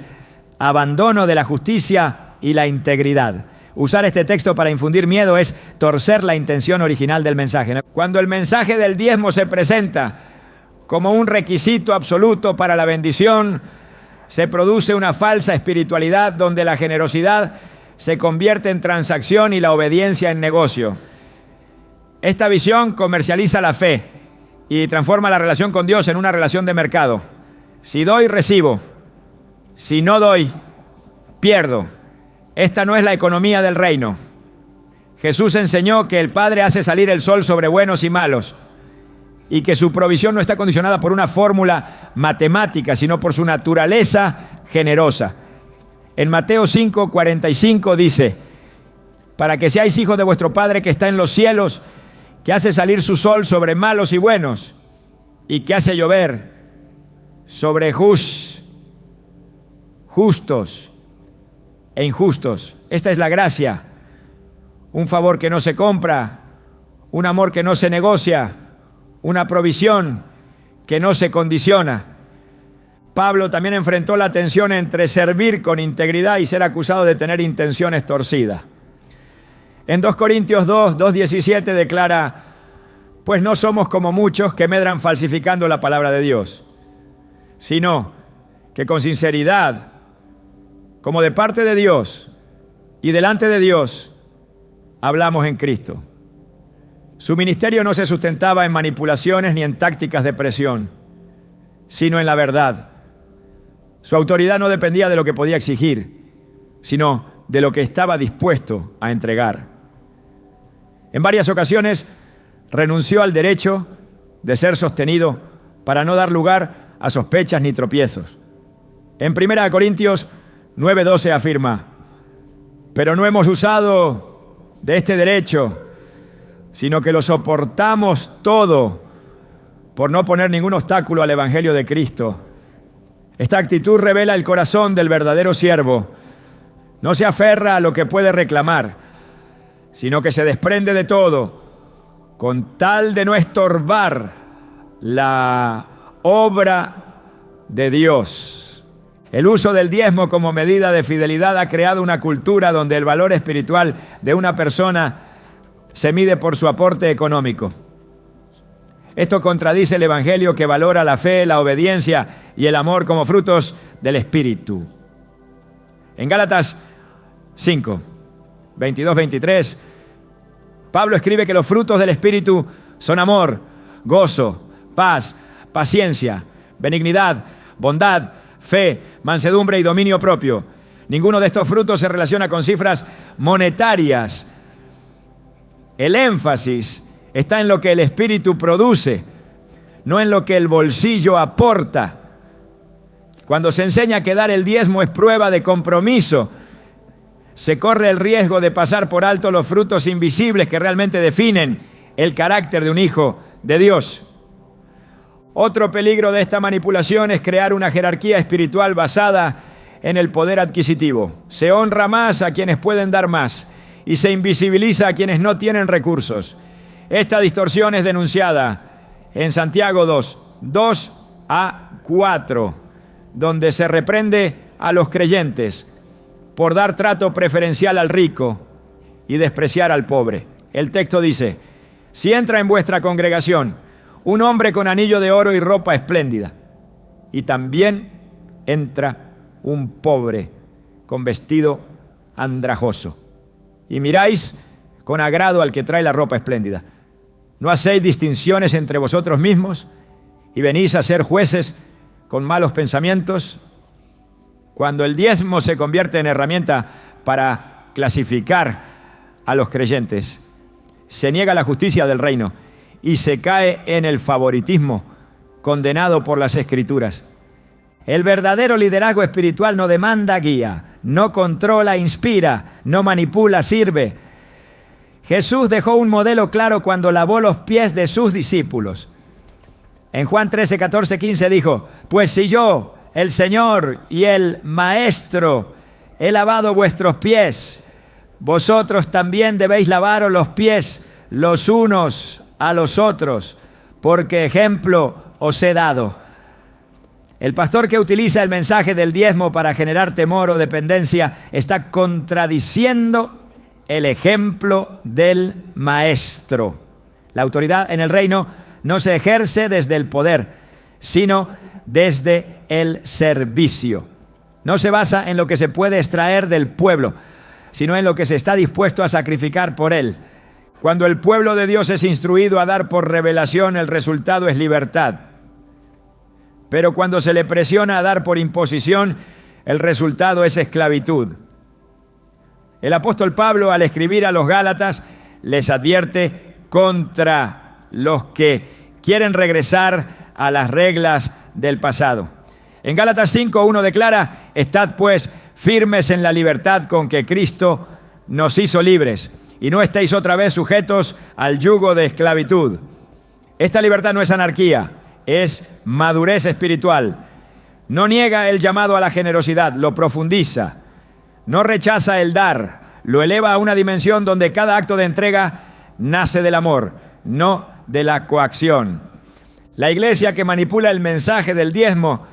abandono de la justicia y la integridad. Usar este texto para infundir miedo es torcer la intención original del mensaje. Cuando el mensaje del diezmo se presenta como un requisito absoluto para la bendición, se produce una falsa espiritualidad donde la generosidad se convierte en transacción y la obediencia en negocio. Esta visión comercializa la fe y transforma la relación con Dios en una relación de mercado. Si doy, recibo. Si no doy, pierdo. Esta no es la economía del reino. Jesús enseñó que el Padre hace salir el sol sobre buenos y malos y que su provisión no está condicionada por una fórmula matemática, sino por su naturaleza generosa. En Mateo 5:45 dice: para que seáis hijos de vuestro Padre que está en los cielos, que hace salir su sol sobre malos y buenos, y que hace llover sobre justos e injustos. Esta es la gracia, un favor que no se compra, un amor que no se negocia, una provisión que no se condiciona. Pablo también enfrentó la tensión entre servir con integridad y ser acusado de tener intenciones torcidas. En 2 Corintios 2:17 declara: pues no somos como muchos que medran falsificando la palabra de Dios, sino que con sinceridad, como de parte de Dios y delante de Dios, hablamos en Cristo. Su ministerio no se sustentaba en manipulaciones ni en tácticas de presión, sino en la verdad. Su autoridad no dependía de lo que podía exigir, sino de lo que estaba dispuesto a entregar. En varias ocasiones renunció al derecho de ser sostenido para no dar lugar a sospechas ni tropiezos. En 1 Corintios 9:12 afirma: pero no hemos usado de este derecho, sino que lo soportamos todo por no poner ningún obstáculo al Evangelio de Cristo. Esta actitud revela el corazón del verdadero siervo. No se aferra a lo que puede reclamar, sino que se desprende de todo con tal de no estorbar la obra de Dios. El uso del diezmo como medida de fidelidad ha creado una cultura donde el valor espiritual de una persona se mide por su aporte económico. Esto contradice el Evangelio, que valora la fe, la obediencia y el amor como frutos del Espíritu. En Gálatas 5:22-23, Pablo escribe que los frutos del Espíritu son amor, gozo, paz, paciencia, benignidad, bondad, fe, mansedumbre y dominio propio. Ninguno de estos frutos se relaciona con cifras monetarias. El énfasis está en lo que el Espíritu produce, no en lo que el bolsillo aporta. Cuando se enseña que dar el diezmo es prueba de compromiso, se corre el riesgo de pasar por alto los frutos invisibles que realmente definen el carácter de un hijo de Dios. Otro peligro de esta manipulación es crear una jerarquía espiritual basada en el poder adquisitivo. Se honra más a quienes pueden dar más y se invisibiliza a quienes no tienen recursos. Esta distorsión es denunciada en Santiago 2:2-4, donde se reprende a los creyentes por dar trato preferencial al rico y despreciar al pobre. El texto dice: si entra en vuestra congregación un hombre con anillo de oro y ropa espléndida, y también entra un pobre con vestido andrajoso, y miráis con agrado al que trae la ropa espléndida, ¿no hacéis distinciones entre vosotros mismos y venís a ser jueces con malos pensamientos? Cuando el diezmo se convierte en herramienta para clasificar a los creyentes, se niega la justicia del reino y se cae en el favoritismo condenado por las Escrituras. El verdadero liderazgo espiritual no demanda guía, no controla, inspira, no manipula, sirve. Jesús dejó un modelo claro cuando lavó los pies de sus discípulos. En Juan 13, 14, 15 dijo: pues si yo, el Señor y el Maestro, he lavado vuestros pies, vosotros también debéis lavaros los pies los unos a los otros, porque ejemplo os he dado. El pastor que utiliza el mensaje del diezmo para generar temor o dependencia está contradiciendo el ejemplo del Maestro. La autoridad en el reino no se ejerce desde el poder, sino desde el servicio. No se basa en lo que se puede extraer del pueblo, sino en lo que se está dispuesto a sacrificar por él. Cuando el pueblo de Dios es instruido a dar por revelación, el resultado es libertad. Pero cuando se le presiona a dar por imposición, el resultado es esclavitud. El apóstol Pablo, al escribir a los Gálatas, les advierte contra los que quieren regresar a las reglas del pasado. En Gálatas 5:1 declara: estad pues firmes en la libertad con que Cristo nos hizo libres, y no estéis otra vez sujetos al yugo de esclavitud. Esta libertad no es anarquía, es madurez espiritual. No niega el llamado a la generosidad, lo profundiza. No rechaza el dar, lo eleva a una dimensión donde cada acto de entrega nace del amor, no de la coacción. La iglesia que manipula el mensaje del diezmo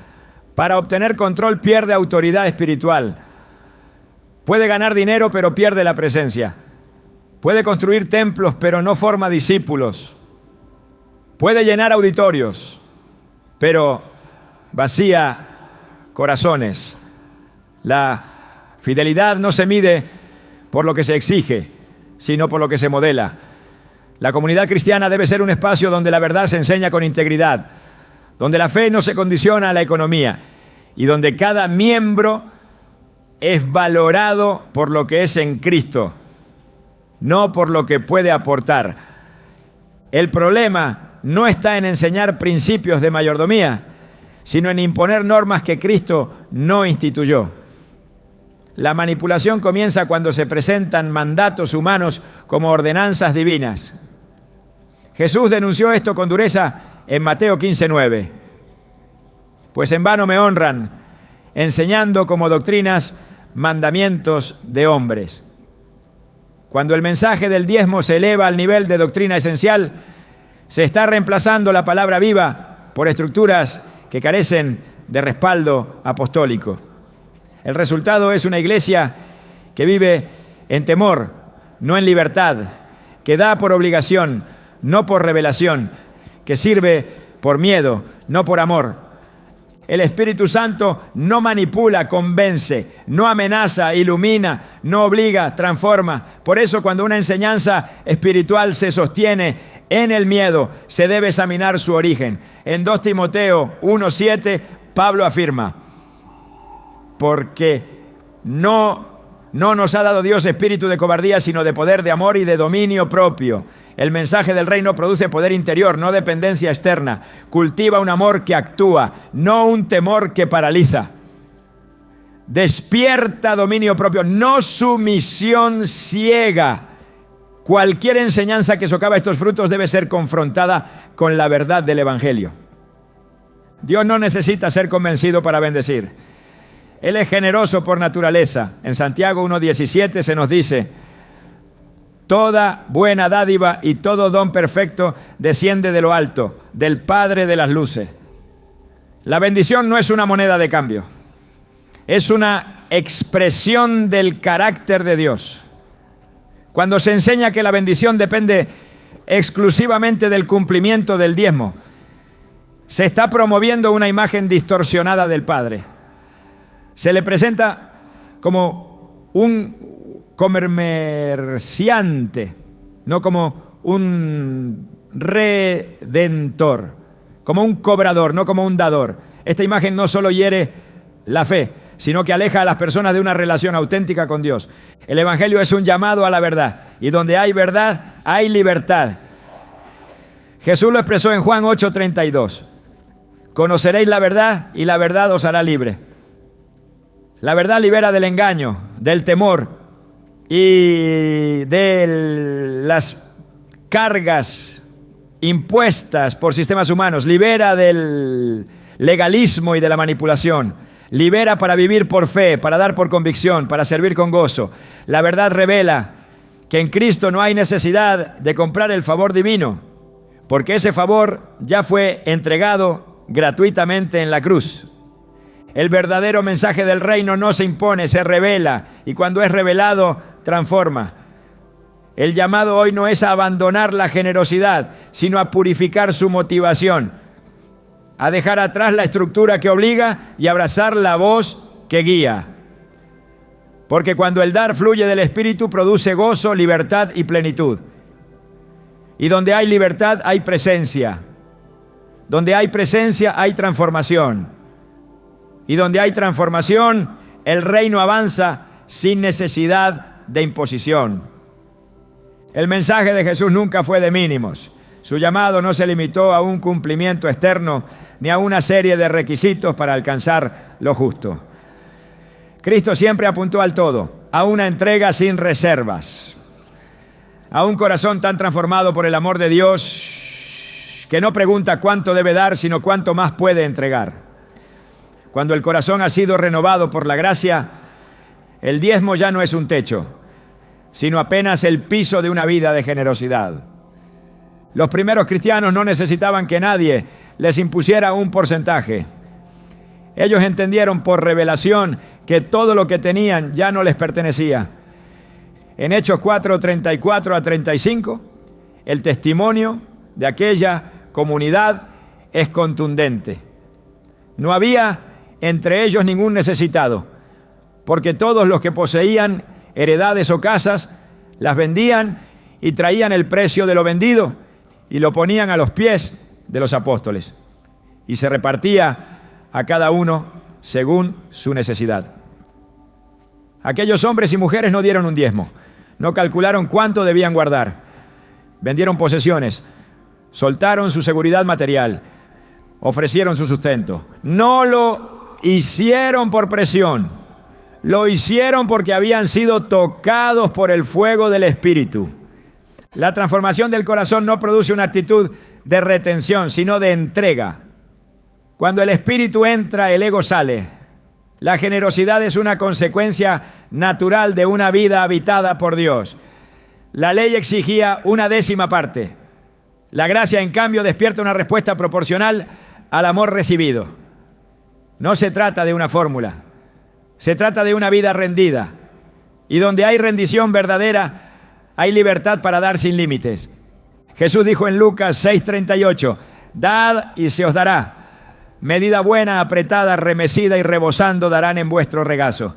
para obtener control pierde autoridad espiritual. Puede ganar dinero, pero pierde la presencia. Puede construir templos, pero no forma discípulos. Puede llenar auditorios, pero vacía corazones. La fidelidad no se mide por lo que se exige, sino por lo que se modela. La comunidad cristiana debe ser un espacio donde la verdad se enseña con integridad, donde la fe no se condiciona a la economía y donde cada miembro es valorado por lo que es en Cristo, no por lo que puede aportar. El problema no está en enseñar principios de mayordomía, sino en imponer normas que Cristo no instituyó. La manipulación comienza cuando se presentan mandatos humanos como ordenanzas divinas. Jesús denunció esto con dureza en Mateo 15:9. Pues en vano me honran, enseñando como doctrinas mandamientos de hombres. Cuando el mensaje del diezmo se eleva al nivel de doctrina esencial, se está reemplazando la palabra viva por estructuras que carecen de respaldo apostólico. El resultado es una iglesia que vive en temor, no en libertad, que da por obligación, no por revelación, que sirve por miedo, no por amor. El Espíritu Santo no manipula, convence, no amenaza, ilumina, no obliga, transforma. Por eso, cuando una enseñanza espiritual se sostiene en el miedo, se debe examinar su origen. En 2 Timoteo 1:7, Pablo afirma: porque no nos ha dado Dios espíritu de cobardía, sino de poder, de amor y de dominio propio. El mensaje del reino produce poder interior, no dependencia externa. Cultiva un amor que actúa, no un temor que paraliza. Despierta dominio propio, no sumisión ciega. Cualquier enseñanza que socava estos frutos debe ser confrontada con la verdad del Evangelio. Dios no necesita ser convencido para bendecir. Él es generoso por naturaleza. En Santiago 1:17 se nos dice: toda buena dádiva y todo don perfecto desciende de lo alto, del Padre de las luces. La bendición no es una moneda de cambio, es una expresión del carácter de Dios. Cuando se enseña que la bendición depende exclusivamente del cumplimiento del diezmo, se está promoviendo una imagen distorsionada del Padre. Se le presenta como un comerciante, no como un redentor, como un cobrador, no como un dador. Esta imagen no solo hiere la fe, sino que aleja a las personas de una relación auténtica con Dios. El Evangelio es un llamado a la verdad, y donde hay verdad, hay libertad. Jesús lo expresó en Juan 8:32. Conoceréis la verdad y la verdad os hará libre. La verdad libera del engaño, del temor y de las cargas impuestas por sistemas humanos. Libera del legalismo y de la manipulación. Libera para vivir por fe, para dar por convicción, para servir con gozo. La verdad revela que en Cristo no hay necesidad de comprar el favor divino, porque ese favor ya fue entregado gratuitamente en la cruz. El verdadero mensaje del reino no se impone, se revela, y cuando es revelado, transforma. El llamado hoy no es a abandonar la generosidad, sino a purificar su motivación, a dejar atrás la estructura que obliga y abrazar la voz que guía. Porque cuando el dar fluye del Espíritu, produce gozo, libertad y plenitud. Y donde hay libertad, hay presencia. Donde hay presencia, hay transformación. Y donde hay transformación, el reino avanza sin necesidad de imposición. El mensaje de Jesús nunca fue de mínimos. Su llamado no se limitó a un cumplimiento externo ni a una serie de requisitos para alcanzar lo justo. Cristo siempre apuntó al todo, a una entrega sin reservas, a un corazón tan transformado por el amor de Dios que no pregunta cuánto debe dar, sino cuánto más puede entregar. Cuando el corazón ha sido renovado por la gracia, el diezmo ya no es un techo, sino apenas el piso de una vida de generosidad. Los primeros cristianos no necesitaban que nadie les impusiera un porcentaje. Ellos entendieron por revelación que todo lo que tenían ya no les pertenecía. En Hechos 4:34 a 35, el testimonio de aquella comunidad es contundente. No había entre ellos ningún necesitado, porque todos los que poseían heredades o casas las vendían y traían el precio de lo vendido y lo ponían a los pies de los apóstoles, y se repartía a cada uno según su necesidad. Aquellos hombres y mujeres no dieron un diezmo, no calcularon cuánto debían guardar, vendieron posesiones, soltaron su seguridad material, ofrecieron su sustento. No lo hicieron por presión, lo hicieron porque habían sido tocados por el fuego del Espíritu. La transformación del corazón no produce una actitud de retención, sino de entrega. Cuando el Espíritu entra, el ego sale. La generosidad es una consecuencia natural de una vida habitada por Dios. La ley exigía una décima parte. La gracia, en cambio, despierta una respuesta proporcional al amor recibido. No se trata de una fórmula, se trata de una vida rendida. Y donde hay rendición verdadera, hay libertad para dar sin límites. Jesús dijo en Lucas 6:38, dad y se os dará. Medida buena, apretada, remecida y rebosando darán en vuestro regazo.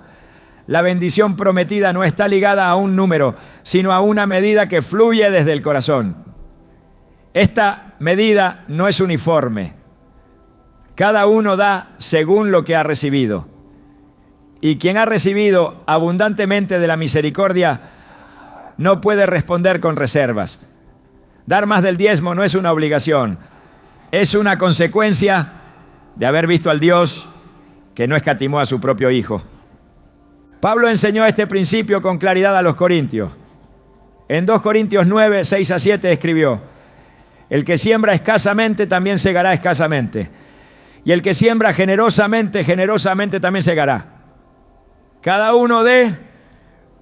La bendición prometida no está ligada a un número, sino a una medida que fluye desde el corazón. Esta medida no es uniforme. Cada uno da según lo que ha recibido. Y quien ha recibido abundantemente de la misericordia no puede responder con reservas. Dar más del diezmo no es una obligación, es una consecuencia de haber visto al Dios que no escatimó a su propio Hijo. Pablo enseñó este principio con claridad a los corintios. En 2 Corintios 9, 6 a 7 escribió: el que siembra escasamente también segará escasamente, y el que siembra generosamente, generosamente también segará. Cada uno dé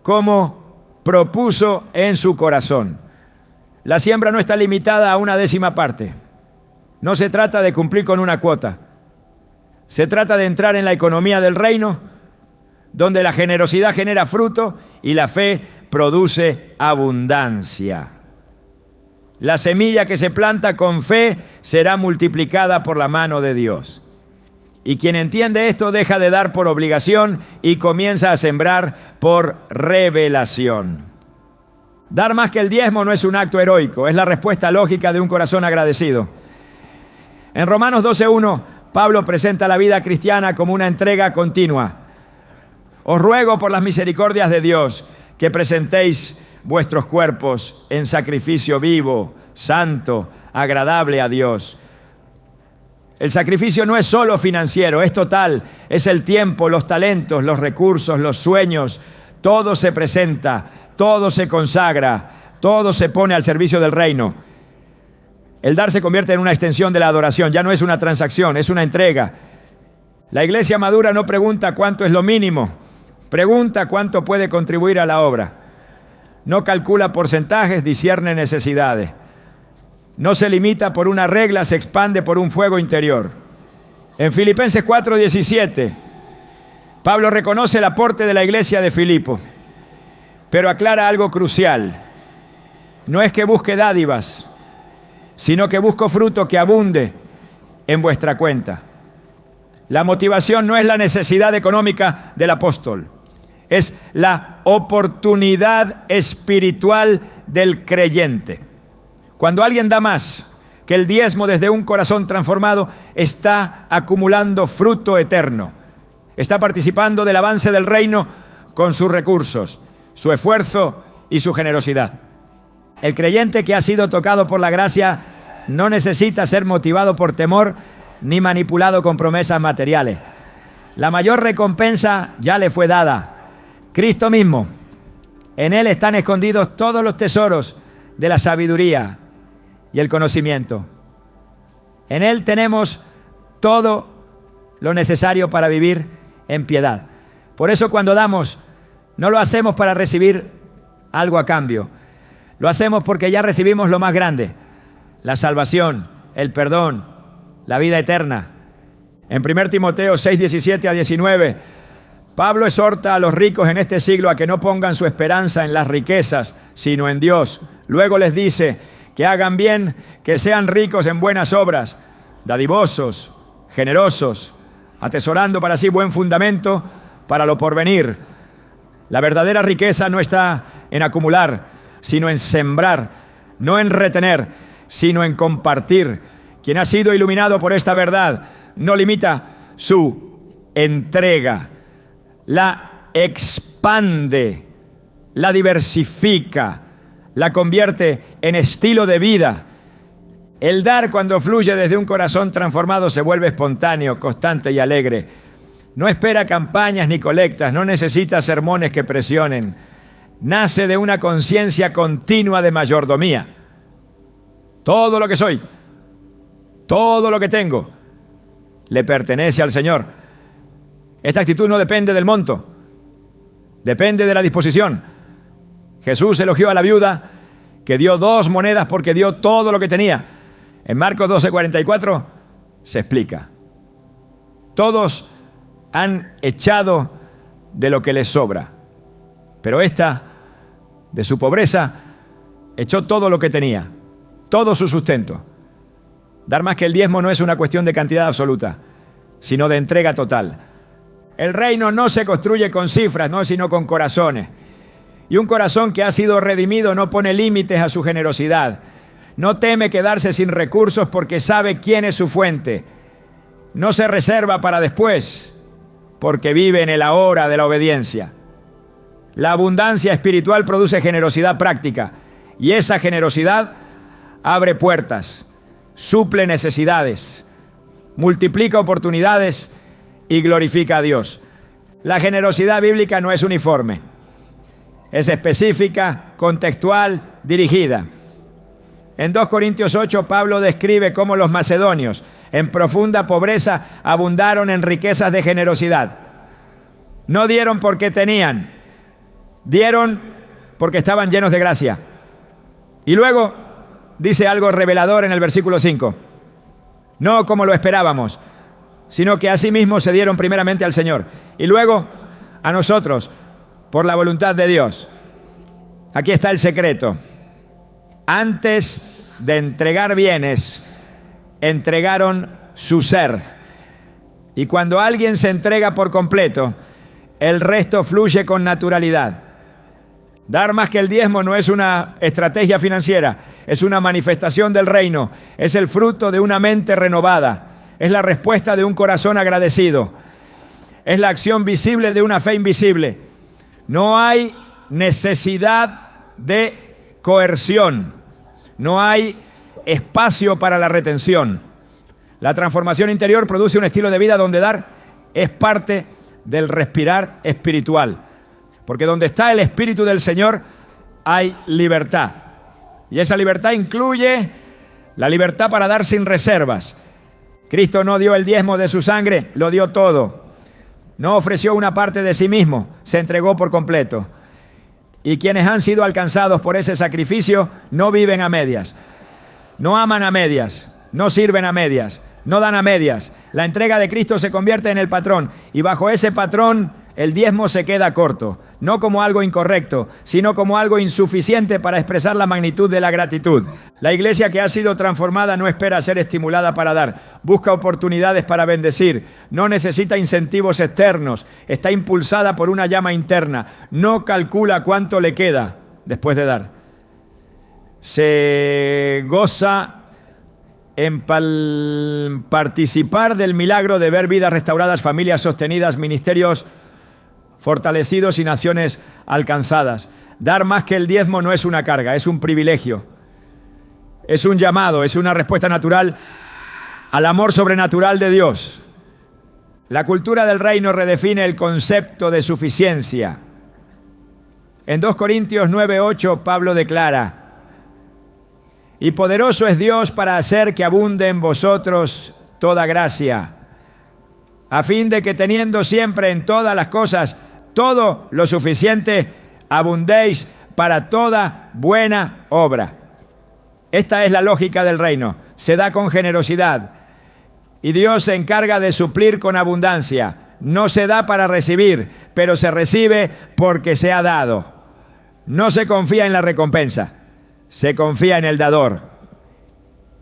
como propuso en su corazón. La siembra no está limitada a una décima parte. No se trata de cumplir con una cuota. Se trata de entrar en la economía del reino, donde la generosidad genera fruto y la fe produce abundancia. La semilla que se planta con fe será multiplicada por la mano de Dios. Y quien entiende esto deja de dar por obligación y comienza a sembrar por revelación. Dar más que el diezmo no es un acto heroico, es la respuesta lógica de un corazón agradecido. En Romanos 12:1, Pablo presenta la vida cristiana como una entrega continua. Os ruego por las misericordias de Dios que presentéis vuestros cuerpos en sacrificio vivo, santo, agradable a Dios. El sacrificio no es solo financiero, es total, es el tiempo, los talentos, los recursos, los sueños, todo se presenta, todo se consagra, todo se pone al servicio del reino. El dar se convierte en una extensión de la adoración, ya no es una transacción, es una entrega. La iglesia madura no pregunta cuánto es lo mínimo, pregunta cuánto puede contribuir a la obra. No calcula porcentajes, discierne necesidades. No se limita por una regla, se expande por un fuego interior. En Filipenses 4:17, Pablo reconoce el aporte de la iglesia de Filipo, pero aclara algo crucial. No es que busque dádivas, sino que busco fruto que abunde en vuestra cuenta. La motivación no es la necesidad económica del apóstol, es la oportunidad espiritual del creyente. Cuando alguien da más que el diezmo desde un corazón transformado, está acumulando fruto eterno. Está participando del avance del reino con sus recursos, su esfuerzo y su generosidad. El creyente que ha sido tocado por la gracia no necesita ser motivado por temor ni manipulado con promesas materiales. La mayor recompensa ya le fue dada. Cristo mismo. En Él están escondidos todos los tesoros de la sabiduría y el conocimiento. En Él tenemos todo lo necesario para vivir en piedad. Por eso cuando damos, no lo hacemos para recibir algo a cambio. Lo hacemos porque ya recibimos lo más grande, la salvación, el perdón, la vida eterna. En 1 Timoteo 6:17-19, Pablo exhorta a los ricos en este siglo a que no pongan su esperanza en las riquezas, sino en Dios. Luego les dice que hagan bien, que sean ricos en buenas obras, dadivosos, generosos, atesorando para sí buen fundamento para lo porvenir. La verdadera riqueza no está en acumular, sino en sembrar, no en retener, sino en compartir. Quien ha sido iluminado por esta verdad no limita su entrega, la expande, la diversifica, la convierte en estilo de vida. El dar, cuando fluye desde un corazón transformado, se vuelve espontáneo, constante y alegre. No espera campañas ni colectas, no necesita sermones que presionen. Nace de una conciencia continua de mayordomía. Todo lo que soy, todo lo que tengo, le pertenece al Señor. Esta actitud no depende del monto, depende de la disposición. Jesús elogió a la viuda que dio 2 monedas porque dio todo lo que tenía. En Marcos 12:44 se explica. Todos han echado de lo que les sobra, pero esta, de su pobreza, echó todo lo que tenía, todo su sustento. Dar más que el diezmo no es una cuestión de cantidad absoluta, sino de entrega total. El reino no se construye con cifras, no, sino con corazones. Y un corazón que ha sido redimido no pone límites a su generosidad. No teme quedarse sin recursos porque sabe quién es su fuente. No se reserva para después porque vive en el ahora de la obediencia. La abundancia espiritual produce generosidad práctica y esa generosidad abre puertas, suple necesidades, multiplica oportunidades y glorifica a Dios. La generosidad bíblica no es uniforme. Es específica, contextual, dirigida. En 2 Corintios 8, Pablo describe cómo los macedonios, en profunda pobreza, abundaron en riquezas de generosidad. No dieron porque tenían, dieron porque estaban llenos de gracia. Y luego dice algo revelador en el versículo 5. No como lo esperábamos, sino que asimismo se dieron primeramente al Señor y luego a nosotros, por la voluntad de Dios. Aquí está el secreto. Antes de entregar bienes, entregaron su ser. Y cuando alguien se entrega por completo, el resto fluye con naturalidad. Dar más que el diezmo no es una estrategia financiera, es una manifestación del reino, es el fruto de una mente renovada, es la respuesta de un corazón agradecido, es la acción visible de una fe invisible. No hay necesidad de coerción, no hay espacio para la retención. La transformación interior produce un estilo de vida donde dar es parte del respirar espiritual. Porque donde está el Espíritu del Señor hay libertad. Y esa libertad incluye la libertad para dar sin reservas. Cristo no dio el diezmo de su sangre, lo dio todo. No ofreció una parte de sí mismo, se entregó por completo. Y quienes han sido alcanzados por ese sacrificio no viven a medias. No aman a medias, no sirven a medias, no dan a medias. La entrega de Cristo se convierte en el patrón y bajo ese patrón el diezmo se queda corto, no como algo incorrecto, sino como algo insuficiente para expresar la magnitud de la gratitud. La iglesia que ha sido transformada no espera ser estimulada para dar, busca oportunidades para bendecir, no necesita incentivos externos, está impulsada por una llama interna, no calcula cuánto le queda después de dar. Se goza en participar del milagro de ver vidas restauradas, familias sostenidas, ministerios fortalecidos y naciones alcanzadas. Dar más que el diezmo no es una carga, es un privilegio. Es un llamado, es una respuesta natural al amor sobrenatural de Dios. La cultura del reino redefine el concepto de suficiencia. En 2 Corintios 9:8 Pablo declara: y poderoso es Dios para hacer que abunde en vosotros toda gracia, a fin de que teniendo siempre en todas las cosas todo lo suficiente, abundéis para toda buena obra. Esta es la lógica del reino. Se da con generosidad y Dios se encarga de suplir con abundancia. No se da para recibir, pero se recibe porque se ha dado. No se confía en la recompensa, se confía en el dador.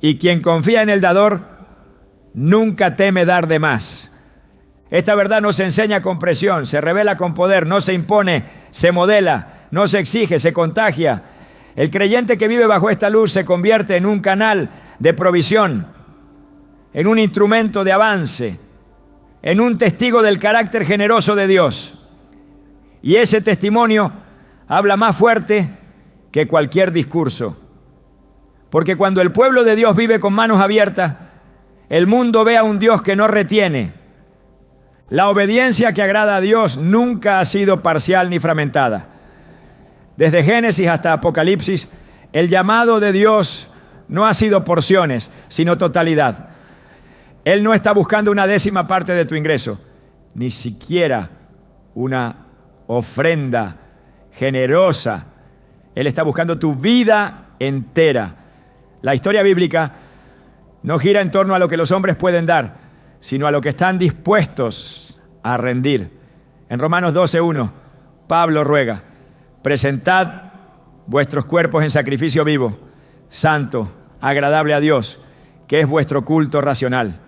Y quien confía en el dador nunca teme dar de más. Esta verdad no se enseña con presión, se revela con poder, no se impone, se modela, no se exige, se contagia. El creyente que vive bajo esta luz se convierte en un canal de provisión, en un instrumento de avance, en un testigo del carácter generoso de Dios. Y ese testimonio habla más fuerte que cualquier discurso. Porque cuando el pueblo de Dios vive con manos abiertas, el mundo ve a un Dios que no retiene. La obediencia que agrada a Dios nunca ha sido parcial ni fragmentada. Desde Génesis hasta Apocalipsis, el llamado de Dios no ha sido porciones, sino totalidad. Él no está buscando una décima parte de tu ingreso, ni siquiera una ofrenda generosa. Él está buscando tu vida entera. La historia bíblica no gira en torno a lo que los hombres pueden dar, sino a lo que están dispuestos a rendir. En Romanos 12:1, Pablo ruega: presentad vuestros cuerpos en sacrificio vivo, santo, agradable a Dios, que es vuestro culto racional.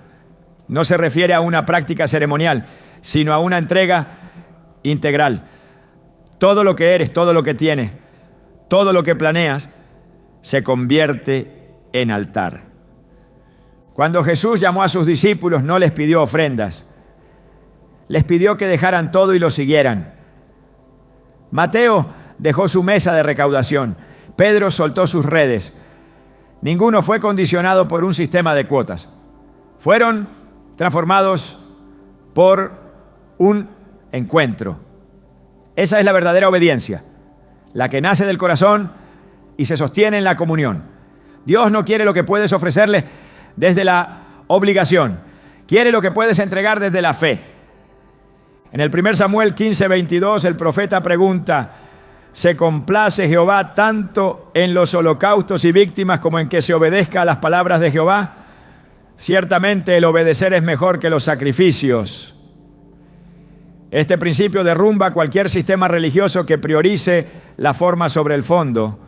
No se refiere a una práctica ceremonial, sino a una entrega integral. Todo lo que eres, todo lo que tienes, todo lo que planeas, se convierte en altar. Cuando Jesús llamó a sus discípulos, no les pidió ofrendas. Les pidió que dejaran todo y lo siguieran. Mateo dejó su mesa de recaudación. Pedro soltó sus redes. Ninguno fue condicionado por un sistema de cuotas. Fueron transformados por un encuentro. Esa es la verdadera obediencia, la que nace del corazón y se sostiene en la comunión. Dios no quiere lo que puedes ofrecerle desde la obligación, quiere lo que puedes entregar desde la fe. En el 1 Samuel 15:22 el profeta pregunta: ¿se complace Jehová tanto en los holocaustos y víctimas como en que se obedezca a las palabras de Jehová? Ciertamente el obedecer es mejor que los sacrificios, Este principio derrumba cualquier sistema religioso que priorice la forma sobre el fondo.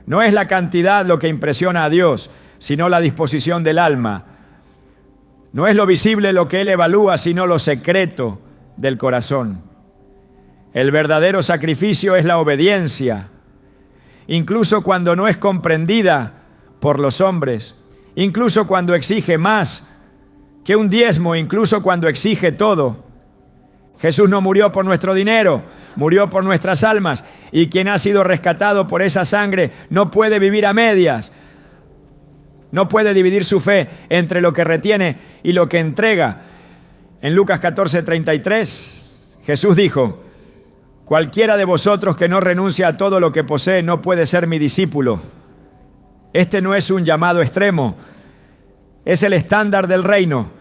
No es la cantidad lo que impresiona a Dios, sino la disposición del alma. No es lo visible lo que Él evalúa, sino lo secreto del corazón. El verdadero sacrificio es la obediencia, incluso cuando no es comprendida por los hombres, incluso cuando exige más que un diezmo, incluso cuando exige todo. Jesús no murió por nuestro dinero, murió por nuestras almas, y quien ha sido rescatado por esa sangre no puede vivir a medias, no puede dividir su fe entre lo que retiene y lo que entrega. En Lucas 14:33, Jesús dijo: cualquiera de vosotros que no renuncia a todo lo que posee no puede ser mi discípulo. Este no es un llamado extremo, es el estándar del reino.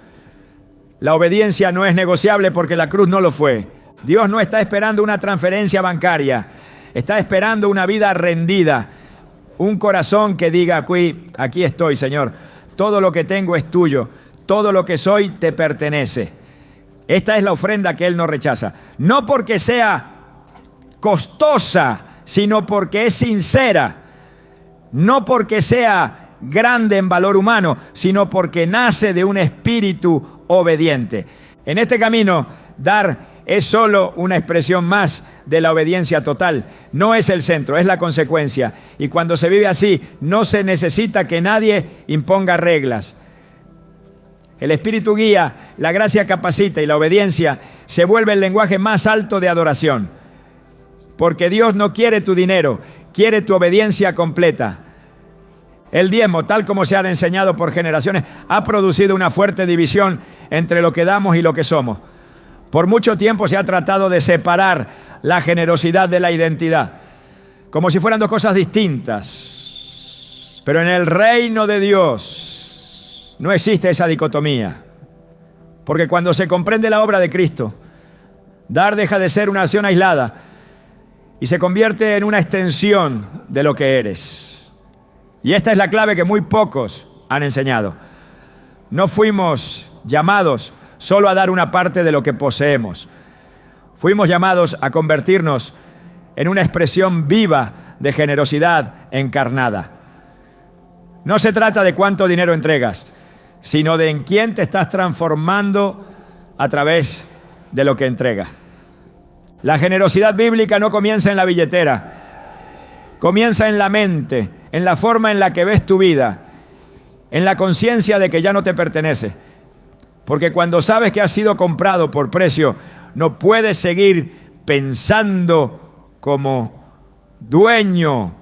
La obediencia no es negociable porque la cruz no lo fue. Dios no está esperando una transferencia bancaria, está esperando una vida rendida, un corazón que diga: aquí estoy, Señor, todo lo que tengo es tuyo, todo lo que soy te pertenece. Esta es la ofrenda que Él no rechaza, no porque sea costosa, sino porque es sincera, no porque sea grande en valor humano, sino porque nace de un espíritu obediente. En este camino, dar es solo una expresión más de la obediencia total. No es el centro, es la consecuencia. Y cuando se vive así, no se necesita que nadie imponga reglas. El Espíritu guía, la gracia capacita y la obediencia se vuelve el lenguaje más alto de adoración. Porque Dios no quiere tu dinero, quiere tu obediencia completa. El diezmo, tal como se ha enseñado por generaciones, ha producido una fuerte división entre lo que damos y lo que somos. Por mucho tiempo se ha tratado de separar la generosidad de la identidad, como si fueran dos cosas distintas. Pero en el reino de Dios no existe esa dicotomía, porque cuando se comprende la obra de Cristo, dar deja de ser una acción aislada y se convierte en una extensión de lo que eres. Y esta es la clave que muy pocos han enseñado. No fuimos llamados solo a dar una parte de lo que poseemos. Fuimos llamados a convertirnos en una expresión viva de generosidad encarnada. No se trata de cuánto dinero entregas, sino de en quién te estás transformando a través de lo que entregas. La generosidad bíblica no comienza en la billetera, comienza en la mente, en la forma en la que ves tu vida, en la conciencia de que ya no te pertenece. Porque cuando sabes que has sido comprado por precio, no puedes seguir pensando como dueño.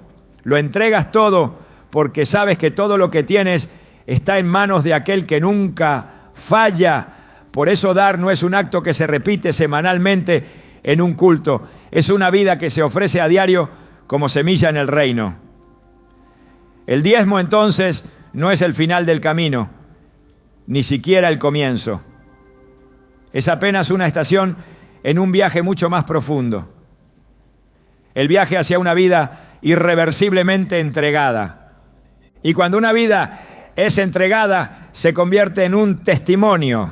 Lo entregas todo porque sabes que todo lo que tienes está en manos de aquel que nunca falla. Por eso dar no es un acto que se repite semanalmente en un culto. Es una vida que se ofrece a diario como semilla en el reino. El diezmo, entonces, no es el final del camino, ni siquiera el comienzo. Es apenas una estación en un viaje mucho más profundo. El viaje hacia una vida irreversiblemente entregada. Y cuando una vida es entregada, se convierte en un testimonio.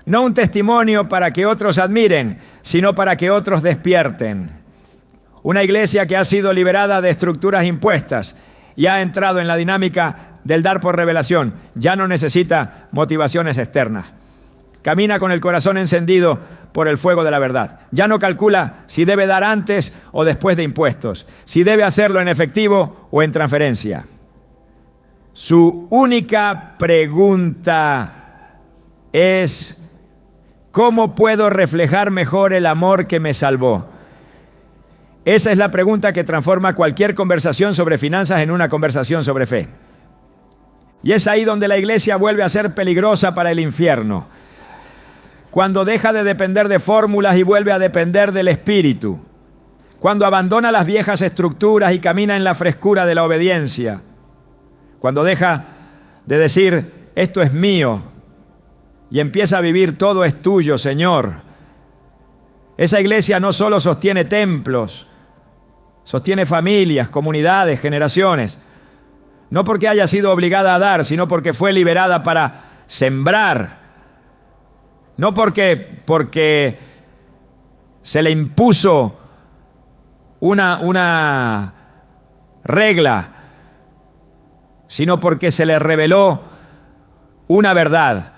No un testimonio para que otros admiren, sino para que otros despierten. Una iglesia que ha sido liberada de estructuras impuestas y ha entrado en la dinámica del dar por revelación, ya no necesita motivaciones externas. Camina con el corazón encendido por el fuego de la verdad. Ya no calcula si debe dar antes o después de impuestos, si debe hacerlo en efectivo o en transferencia. Su única pregunta es: ¿cómo puedo reflejar mejor el amor que me salvó? Esa es la pregunta que transforma cualquier conversación sobre finanzas en una conversación sobre fe. Y es ahí donde la iglesia vuelve a ser peligrosa para el infierno. Cuando deja de depender de fórmulas y vuelve a depender del Espíritu. Cuando abandona las viejas estructuras y camina en la frescura de la obediencia. Cuando deja de decir: esto es mío, y empieza a vivir: todo es tuyo, Señor. Esa iglesia no solo sostiene templos, sostiene familias, comunidades, generaciones. No porque haya sido obligada a dar, sino porque fue liberada para sembrar. No porque se le impuso una regla, sino porque se le reveló una verdad.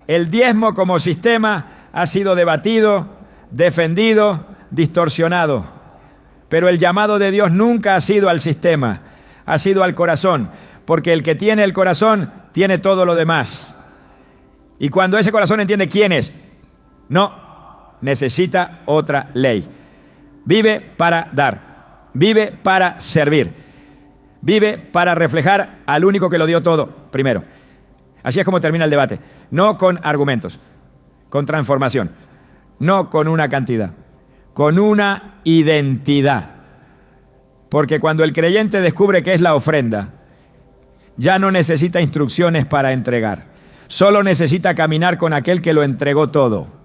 El diezmo como sistema ha sido debatido, defendido, distorsionado, pero el llamado de Dios nunca ha sido al sistema, ha sido al corazón, porque el que tiene el corazón tiene todo lo demás. Y cuando ese corazón entiende quién es, no necesita otra ley. Vive para dar, vive para servir, vive para reflejar al único que lo dio todo primero. Así es como termina el debate, no con argumentos, con transformación, no con una cantidad, con una identidad. Porque cuando el creyente descubre qué es la ofrenda, ya no necesita instrucciones para entregar, solo necesita caminar con aquel que lo entregó todo.